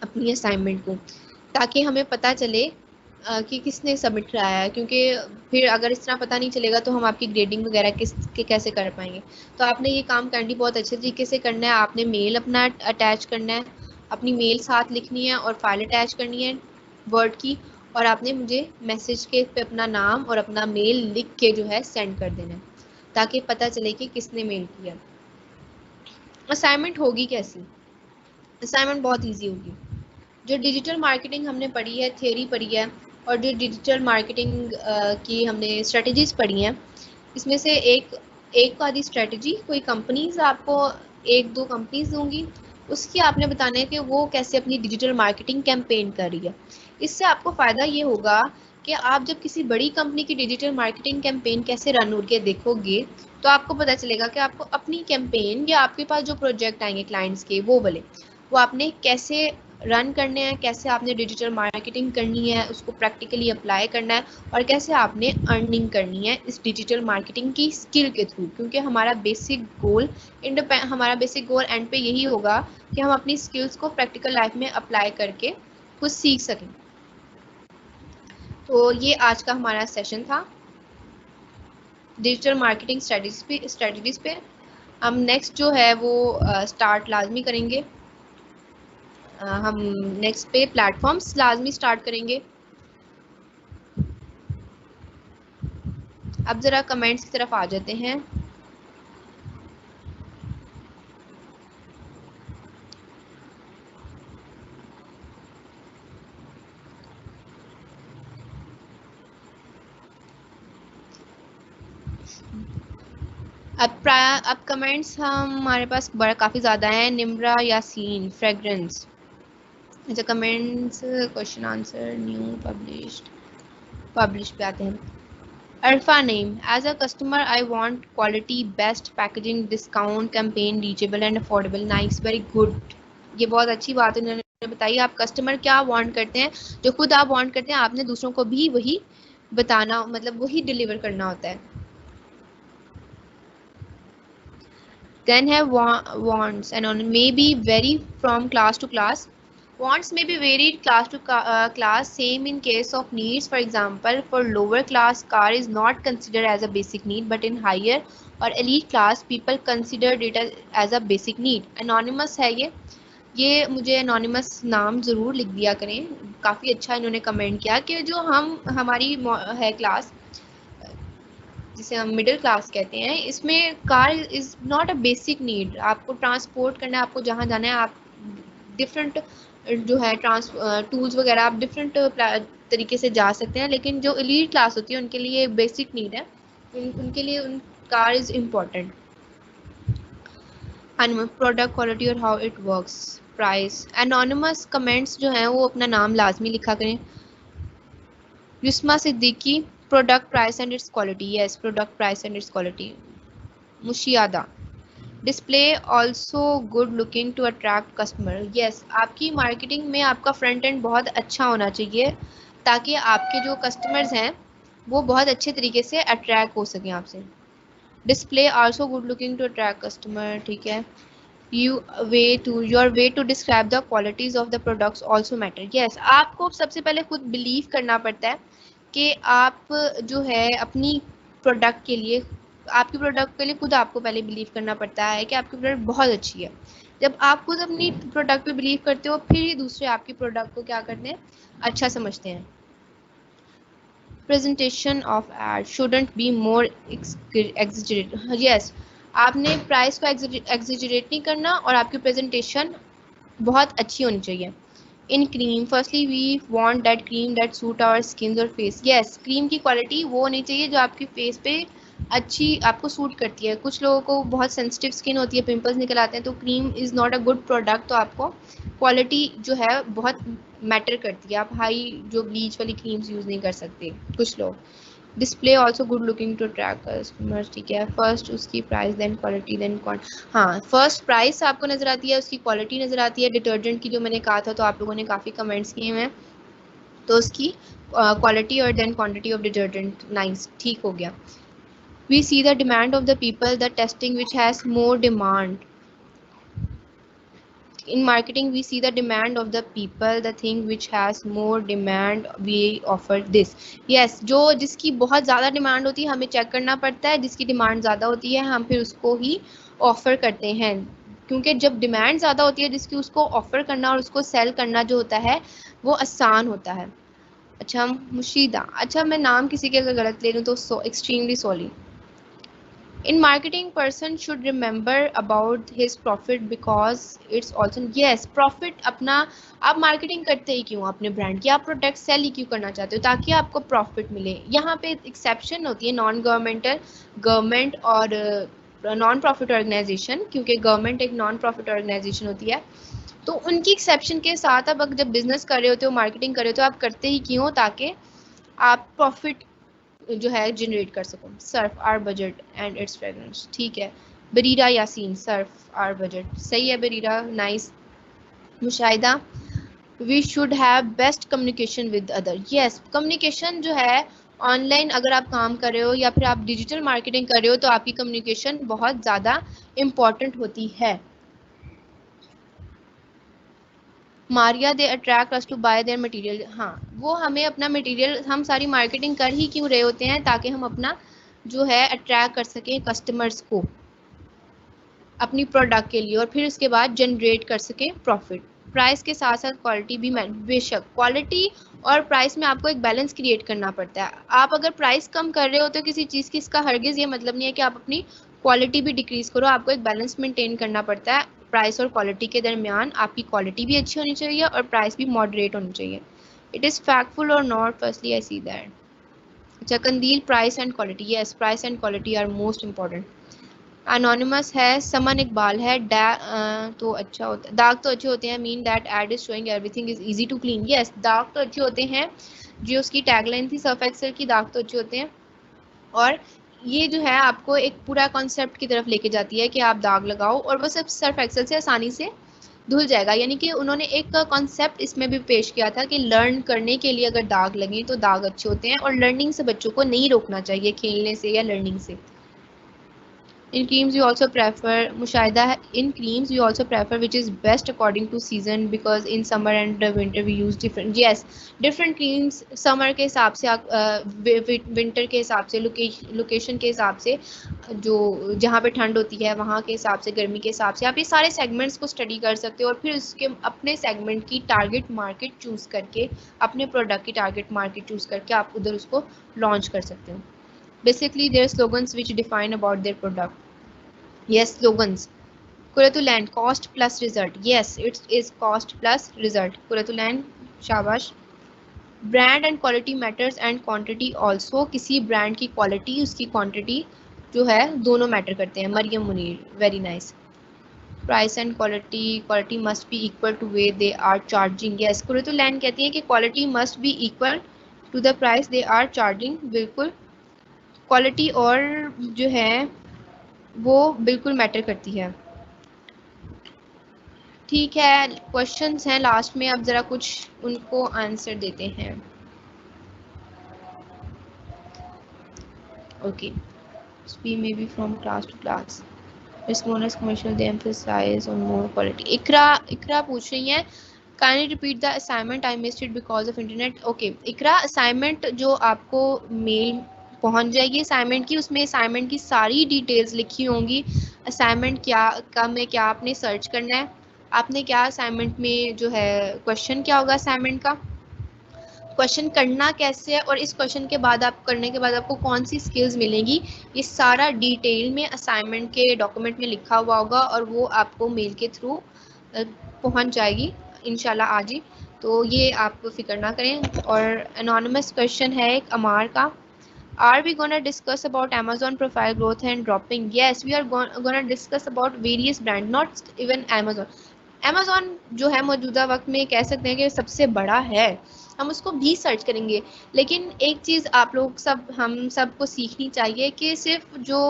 अपनी असाइनमेंट को, ताकि हमें पता चले कि किसने सबमिट कराया है। क्योंकि फिर अगर इस तरह पता नहीं चलेगा तो हम आपकी ग्रेडिंग वगैरह कैसे कर पाएंगे। तो आपने ये काम काइंडली बहुत अच्छे तरीके से करना है। आपने मेल अपना अटैच करना है, अपनी मेल साथ लिखनी है और फाइल अटैच करनी है वर्ड की, और आपने मुझे मैसेज के पे अपना नाम और अपना मेल लिख के जो है सेंड कर देना है, ताकि पता चले कि किसने मेल किया। असाइनमेंट होगी कैसी? असाइनमेंट बहुत ईजी होगी। जो डिजिटल मार्केटिंग हमने पढ़ी है, थियोरी पढ़ी है, और जो डिजिटल मार्केटिंग की हमने स्ट्रेटजीज पढ़ी हैं, इसमें से एक आधी स्ट्रेटजी कोई कंपनीज आपको 1-2 कंपनीज दूंगी, उसकी आपने बताना है कि वो कैसे अपनी डिजिटल मार्केटिंग कैंपेन कर रही है। इससे आपको फ़ायदा ये होगा कि आप जब किसी बड़ी कंपनी की डिजिटल मार्केटिंग कैंपेन कैसे रन होकर देखोगे, तो आपको पता चलेगा कि आपको अपनी कैंपेन या आपके पास जो प्रोजेक्ट आएंगे क्लाइंट्स के वो आपने कैसे रन करने हैं, कैसे आपने डिजिटल मार्केटिंग करनी है, उसको प्रैक्टिकली अप्लाई करना है, और कैसे आपने अर्निंग करनी है इस डिजिटल मार्केटिंग की स्किल के थ्रू। क्योंकि हमारा बेसिक गोल एंड पे यही होगा कि हम अपनी स्किल्स को प्रैक्टिकल लाइफ में अप्लाई करके कुछ सीख सकें। तो ये आज का हमारा सेशन था डिजिटल मार्केटिंग स्ट्रेटजीज पे। हम नेक्स्ट जो है वो स्टार्ट लाजमी करेंगे। हम नेक्स्ट पे प्लेटफॉर्म्स लाजमी स्टार्ट करेंगे। अब ज़रा कमेंट्स की तरफ आ जाते हैं। अब कमेंट्स हमारे पास काफ़ी ज़्यादा हैं। निम्रा यासीन, फ्रेग्रेंस। अच्छा, comments, question answer, new, publish पे आते हैं। Arfa name, as a customer I want quality, best packaging, discount, campaign reachable and affordable. Nice, very good. ये बहुत अच्छी बात उन्होंने बताई। आप कस्टमर क्या वांट करते हैं, जो खुद आप वांट करते हैं, आपने दूसरों को भी वही बताना, मतलब वही डिलीवर करना होता है। Then have wants and on may be vary from class to class. Wants may be varied class to class, same in case of needs. For example, for lower class, car is not considered as a basic need, but in higher or elite class, people considered it as a basic need. Anonymous है ये मुझे anonymous नाम ज़रूर लिख दिया करें। काफ़ी अच्छा इन्होंने कमेंट किया कि जो हमारी है क्लास, जिसे हम मिडिल क्लास कहते हैं, इसमें car is not a basic need. आपको ट्रांसपोर्ट करना है, आपको जहाँ जाना है, आप डिफरेंट जो है टूल्स वगैरह आप डिफरेंट तरीके से जा सकते हैं, लेकिन जो एलीट क्लास होती है उनके लिए बेसिक नीड है, उनके लिए उन car is important. Product quality और how it works, price. Anonymous comments जो हैं वो अपना नाम लाजमी लिखा करें। Yusma Siddiqui, product price and its quality. Yes, product price and its quality. Mushiyada, display also good looking to attract customer. Yes, आपकी मार्केटिंग में आपका फ्रंट एंड बहुत अच्छा होना चाहिए ताकि आपके जो कस्टमर्स हैं वो बहुत अच्छे तरीके से अट्रैक्ट हो सकें आपसे। Display also good looking to attract customer, ठीक है। Your way to describe the qualities of the products also matter. Yes, आपको सबसे पहले खुद बिलीव करना पड़ता है कि आप जो है अपनी प्रोडक्ट के लिए, आपकी प्रोडक्ट के लिए खुद आपको पहले बिलीव करना पड़ता है कि आपकी प्रोडक्ट बहुत अच्छी है। जब आप खुद अपनी प्रोडक्ट पे बिलीव करते हो, फिर ही दूसरे आपकी प्रोडक्ट को क्या करते हैं, अच्छा समझते हैं। Presentation of ad shouldn't be more exaggerate. Yes, आपने प्राइस को एग्जिजरेट नहीं करना और आपकी प्रेजेंटेशन बहुत अच्छी होनी चाहिए। In cream, firstly we want that cream that suit our skin और फेस। यस, क्रीम की क्वालिटी वो होनी चाहिए जो आपकी फेस पे अच्छी आपको सूट करती है। कुछ लोगों को बहुत सेंसिटिव स्किन होती है, पिंपल्स निकल आते हैं, तो cream is not a good product. तो आपको क्वालिटी जो है बहुत मैटर करती है। आप हाई जो ब्लीच वाली क्रीम्स यूज़ नहीं कर सकते कुछ लोग। Display also good looking to attract customers, ठीक है। फर्स्ट उसकी प्राइस, देन क्वालिटी, देन हाँ, फर्स्ट प्राइस आपको नज़र आती है, उसकी क्वालिटी नज़र आती है। डिटर्जेंट की जो मैंने कहा था, तो आप लोगों ने काफ़ी कमेंट्स किए हैं, तो उसकी क्वालिटी और then quantity of detergent, nice, ठीक हो गया। We see the demand of the people, the testing which has more demand. In marketing, we see the demand of the people, the thing which has more demand, we offer this. Yes, जो जिसकी बहुत ज़्यादा demand होती है हमें check करना पड़ता है, जिसकी डिमांड ज़्यादा होती है हम फिर उसको ही ऑफ़र करते हैं, क्योंकि जब डिमांड ज़्यादा होती है जिसकी, उसको ऑफ़र करना और उसको सेल करना जो होता है वो आसान होता है। अच्छा, मुशीदा, अच्छा मैं नाम किसी के अगर गलत ले लूँ तो extremely sorry. In marketing, person should remember about his profit because it's also, yes, profit अपना, आप मार्केटिंग करते ही क्यों अपने ब्रांड की, आप प्रोडक्ट सेल ही क्यों करना चाहते हो, ताकि आपको प्रॉफिट मिले। यहाँ पे एक्सेप्शन होती है नॉन गवर्नमेंटल, गवर्नमेंट और नॉन प्रॉफिट ऑर्गेनाइजेशन, क्योंकि गवर्नमेंट एक नॉन प्रॉफिट ऑर्गेनाइजेशन होती है, तो उनकी एक्सेप्शन के साथ अब जब बिजनेस कर रहे होते हो, मार्केटिंग कर रहे हो, तो आप करते ही क्यों, ताकि आप प्रॉफिट जो है जनरेट कर सको। Surf are budget and its fragrance, ठीक है। Barira Yasin, surf are budget, सही है Barira, nice. Mushahida, we should have best communication with other. Yes, communication जो है ऑनलाइन अगर आप काम कर रहे हो या फिर आप डिजिटल मार्केटिंग कर रहे हो, तो आपकी कम्युनिकेशन बहुत ज़्यादा इम्पॉर्टेंट होती है। Maria, they attract us to buy their material. हाँ, वो हमें अपना मटेरियल, हम सारी मार्केटिंग कर ही क्यों रहे होते हैं, ताकि हम अपना जो है अट्रैक्ट कर सकें कस्टमर्स को अपनी प्रोडक्ट के लिए, और फिर उसके बाद जनरेट कर सकें प्रॉफिट। प्राइस के साथ साथ क्वालिटी भी, बेशक क्वालिटी और प्राइस में आपको एक बैलेंस क्रिएट करना पड़ता है। आप अगर प्राइस कम कर रहे हो तो किसी चीज़ की, इसका हरगिज़ ये मतलब नहीं है कि आप अपनी क्वालिटी भी डिक्रीज़ करो। आपको एक बैलेंस मेंटेन करना पड़ता है प्राइस और क्वालिटी के दरमियान। आपकी क्वालिटी भी अच्छी होनी चाहिए और प्राइस भी मॉडरेट होनी चाहिए। इट इज़ फैक्टफुल और not, firstly I see that. अच्छा, Kandeel, price and quality. Yes, price and quality are most important. Anonymous है, समन इकबाल है, तो अच्छा होता है, दाग तो अच्छे होते हैं, mean that ad is showing everything is easy to clean. Yes, दाग तो अच्छे होते हैं, जो उसकी टैगलाइन थी सर्फ एक्सेल की, दाग तो अच्छे होते हैं, और ये जो है आपको एक पूरा कॉन्सेप्ट की तरफ लेके जाती है कि आप दाग लगाओ और वो सब सर्फ एक्सेल से आसानी से धुल जाएगा। यानी कि उन्होंने एक कॉन्सेप्ट इसमें भी पेश किया था कि लर्न करने के लिए अगर दाग लगे तो दाग अच्छे होते हैं, और लर्निंग से बच्चों को नहीं रोकना चाहिए, खेलने से या लर्निंग से। In creams, we also prefer मुशाहिदा है. In creams, we also prefer which is best according to season because in summer and winter we use different. Yes, different creams summer के हिसाब से, winter के हिसाब से, location के हिसाब से, जो जहाँ पे ठंड होती है वहाँ के हिसाब से, गर्मी के हिसाब से आप ये सारे सेगमेंट्स को स्टडी कर सकते हो और फिर उसके अपने सेगमेंट की टारगेट मार्केट चूज़ करके, अपने प्रोडक्ट की टारगेट मार्केट चूज़ करके आप उधर उसको लॉन्च कर सकते हो. Basically, their slogans which define about their product. Yes, slogans. Kuratulan, cost plus result. Yes, it is cost plus result. Kuratulan, शाबाश. Brand and quality matters and quantity also. किसी brand की क्वालिटी, उसकी quantity जो है, दोनों matter करते हैं. Maryam Munir, very nice. Price and quality must be equal to way they are charging. Yes, Quratulain कहती है कि quality must be equal to the price they are charging. बिल्कुल, क्वालिटी और जो है वो बिल्कुल मैटर करती है. ठीक है, क्वेश्चंस हैं लास्ट में, अब ज़रा कुछ उनको आंसर देते हैं. Okay, speed may be from class to class. इस मोनस commercial they emphasize on more quality. Iqra पूछ रही हैं, kindly repeat the assignment, I missed it because of internet. Okay Iqra, assignment जो आपको मेल पहुंच जाएगी असाइनमेंट की, उसमें असाइनमेंट की सारी डिटेल्स लिखी होंगी. असाइनमेंट क्या का में क्या आपने सर्च करना है, आपने क्या असाइनमेंट में जो है क्वेश्चन क्या होगा, असाइनमेंट का क्वेश्चन करना कैसे है, और इस क्वेश्चन के बाद आप करने के बाद आपको कौन सी स्किल्स मिलेंगी, ये सारा डिटेल में असाइनमेंट के डॉक्यूमेंट में लिखा हुआ होगा और वो आपको मेल के थ्रू पहुंच जाएगी इंशाल्लाह आज ही. तो ये आप फिक्र ना करें. और एनोनिमस क्वेश्चन है एक अमार का. Are we gonna discuss about Amazon profile growth and dropping? Yes, we are gonna discuss about various brand, not even Amazon. Amazon जो है मौजूदा वक्त में कह सकते हैं कि सबसे बड़ा है, हम उसको भी सर्च करेंगे. लेकिन एक चीज़ आप लोग हम सबको सीखनी चाहिए कि सिर्फ जो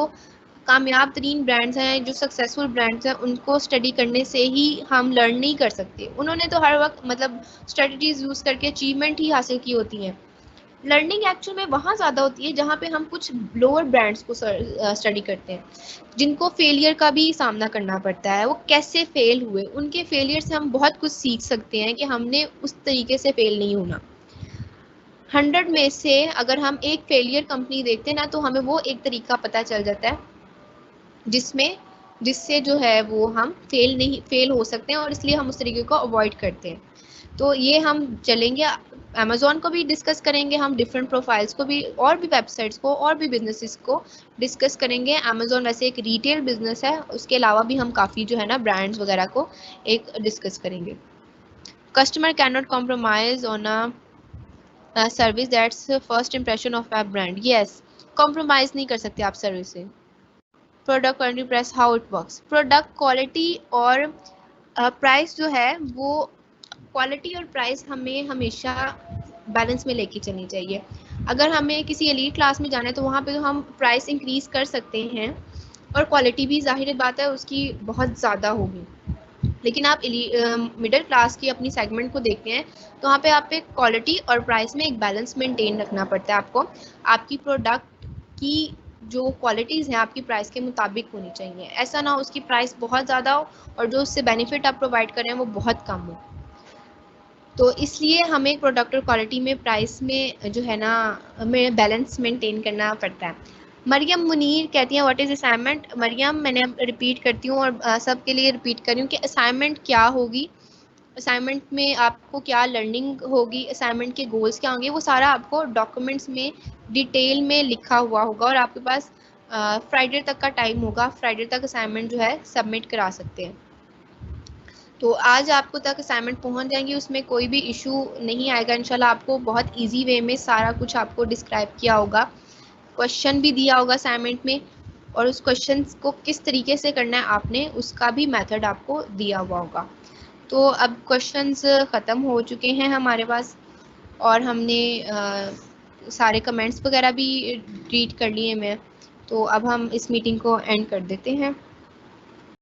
कामयाब तरीन ब्रांड्स हैं, जो सक्सेसफुल ब्रांड्स हैं, उनको स्टडी करने से ही हम लर्न नहीं कर सकते. उन्होंने तो हर वक्त मतलब स्ट्रेटजीज यूज़ करके अचीवमेंट ही हासिल की होती हैं. लर्निंग एक्चुअल में वहाँ ज़्यादा होती है जहाँ पे हम कुछ लोअर ब्रांड्स को स्टडी करते हैं, जिनको फेलियर का भी सामना करना पड़ता है. वो कैसे फेल हुए, उनके फेलियर से हम बहुत कुछ सीख सकते हैं कि हमने उस तरीके से फेल नहीं होना. 100 में से अगर हम एक फेलियर कंपनी देखते हैं ना, तो हमें वो एक तरीका पता चल जाता है जिससे जो है वो हम फेल हो सकते हैं, और इसलिए हम उस तरीके को अवॉइड करते हैं. तो ये हम चलेंगे, अमेज़ॉन को भी डिस्कस करेंगे, हम डिफरेंट प्रोफाइल्स को भी, और भी वेबसाइट्स को, और भी बिजनेसेस को डिस्कस करेंगे. अमेज़ॉन वैसे एक रिटेल बिजनेस है, उसके अलावा भी हम काफ़ी जो है ना ब्रांड्स वगैरह को एक डिस्कस करेंगे. Customer can not compromise on a service that's first impression of a brand. Yes, compromise नहीं कर सकते आप सर्विस से. Product quality price, how it works. Product quality और प्राइस जो है वो, क्वालिटी और प्राइस हमें हमेशा बैलेंस में लेके चलनी चाहिए. अगर हमें किसी एलीट क्लास में जाना है तो वहाँ पे तो हम प्राइस इंक्रीज कर सकते हैं, और क्वालिटी भी जाहिर बात है उसकी बहुत ज़्यादा होगी. लेकिन आप मिडिल क्लास की अपनी सेगमेंट को देखते हैं तो वहाँ पे आप पे क्वालिटी और प्राइस में एक बैलेंस मेंटेन रखना पड़ता है आपको. आपकी प्रोडक्ट की जो क्वालिटीज़ हैं आपकी प्राइस के मुताबिक होनी चाहिए. ऐसा ना हो उसकी प्राइस बहुत ज़्यादा हो और जो उससे बेनिफिट आप प्रोवाइड कर रहे हैं वो बहुत कम हो. तो इसलिए हमें प्रोडक्ट और क्वालिटी में, प्राइस में जो है ना, हमें बैलेंस मेंटेन करना पड़ता है. मरियम मुनीर कहती हैं व्हाट इज़ असाइनमेंट. मरियम, मैंने रिपीट करती हूँ और सबके लिए रिपीट कर रही हूँ कि असाइनमेंट क्या होगी, असाइनमेंट में आपको क्या लर्निंग होगी, असाइनमेंट के गोल्स क्या होंगे, वो सारा आपको डॉक्यूमेंट्स में डिटेल में लिखा हुआ होगा और आपके पास फ्राइडे तक का टाइम होगा. फ्राइडे तक असाइनमेंट जो है सबमिट करा सकते हैं. तो आज आपको तक असाइनमेंट पहुंच जाएंगी, उसमें कोई भी इशू नहीं आएगा इंशाल्लाह. आपको बहुत इजी वे में सारा कुछ आपको डिस्क्राइब किया होगा, क्वेश्चन भी दिया होगा असाइनमेंट में, और उस क्वेश्चन को किस तरीके से करना है आपने उसका भी मेथड आपको दिया हुआ होगा. तो अब क्वेश्चंस ख़त्म हो चुके हैं हमारे पास, और हमने सारे कमेंट्स वगैरह भी रीड कर लिए मैं. तो अब हम इस मीटिंग को एंड कर देते हैं.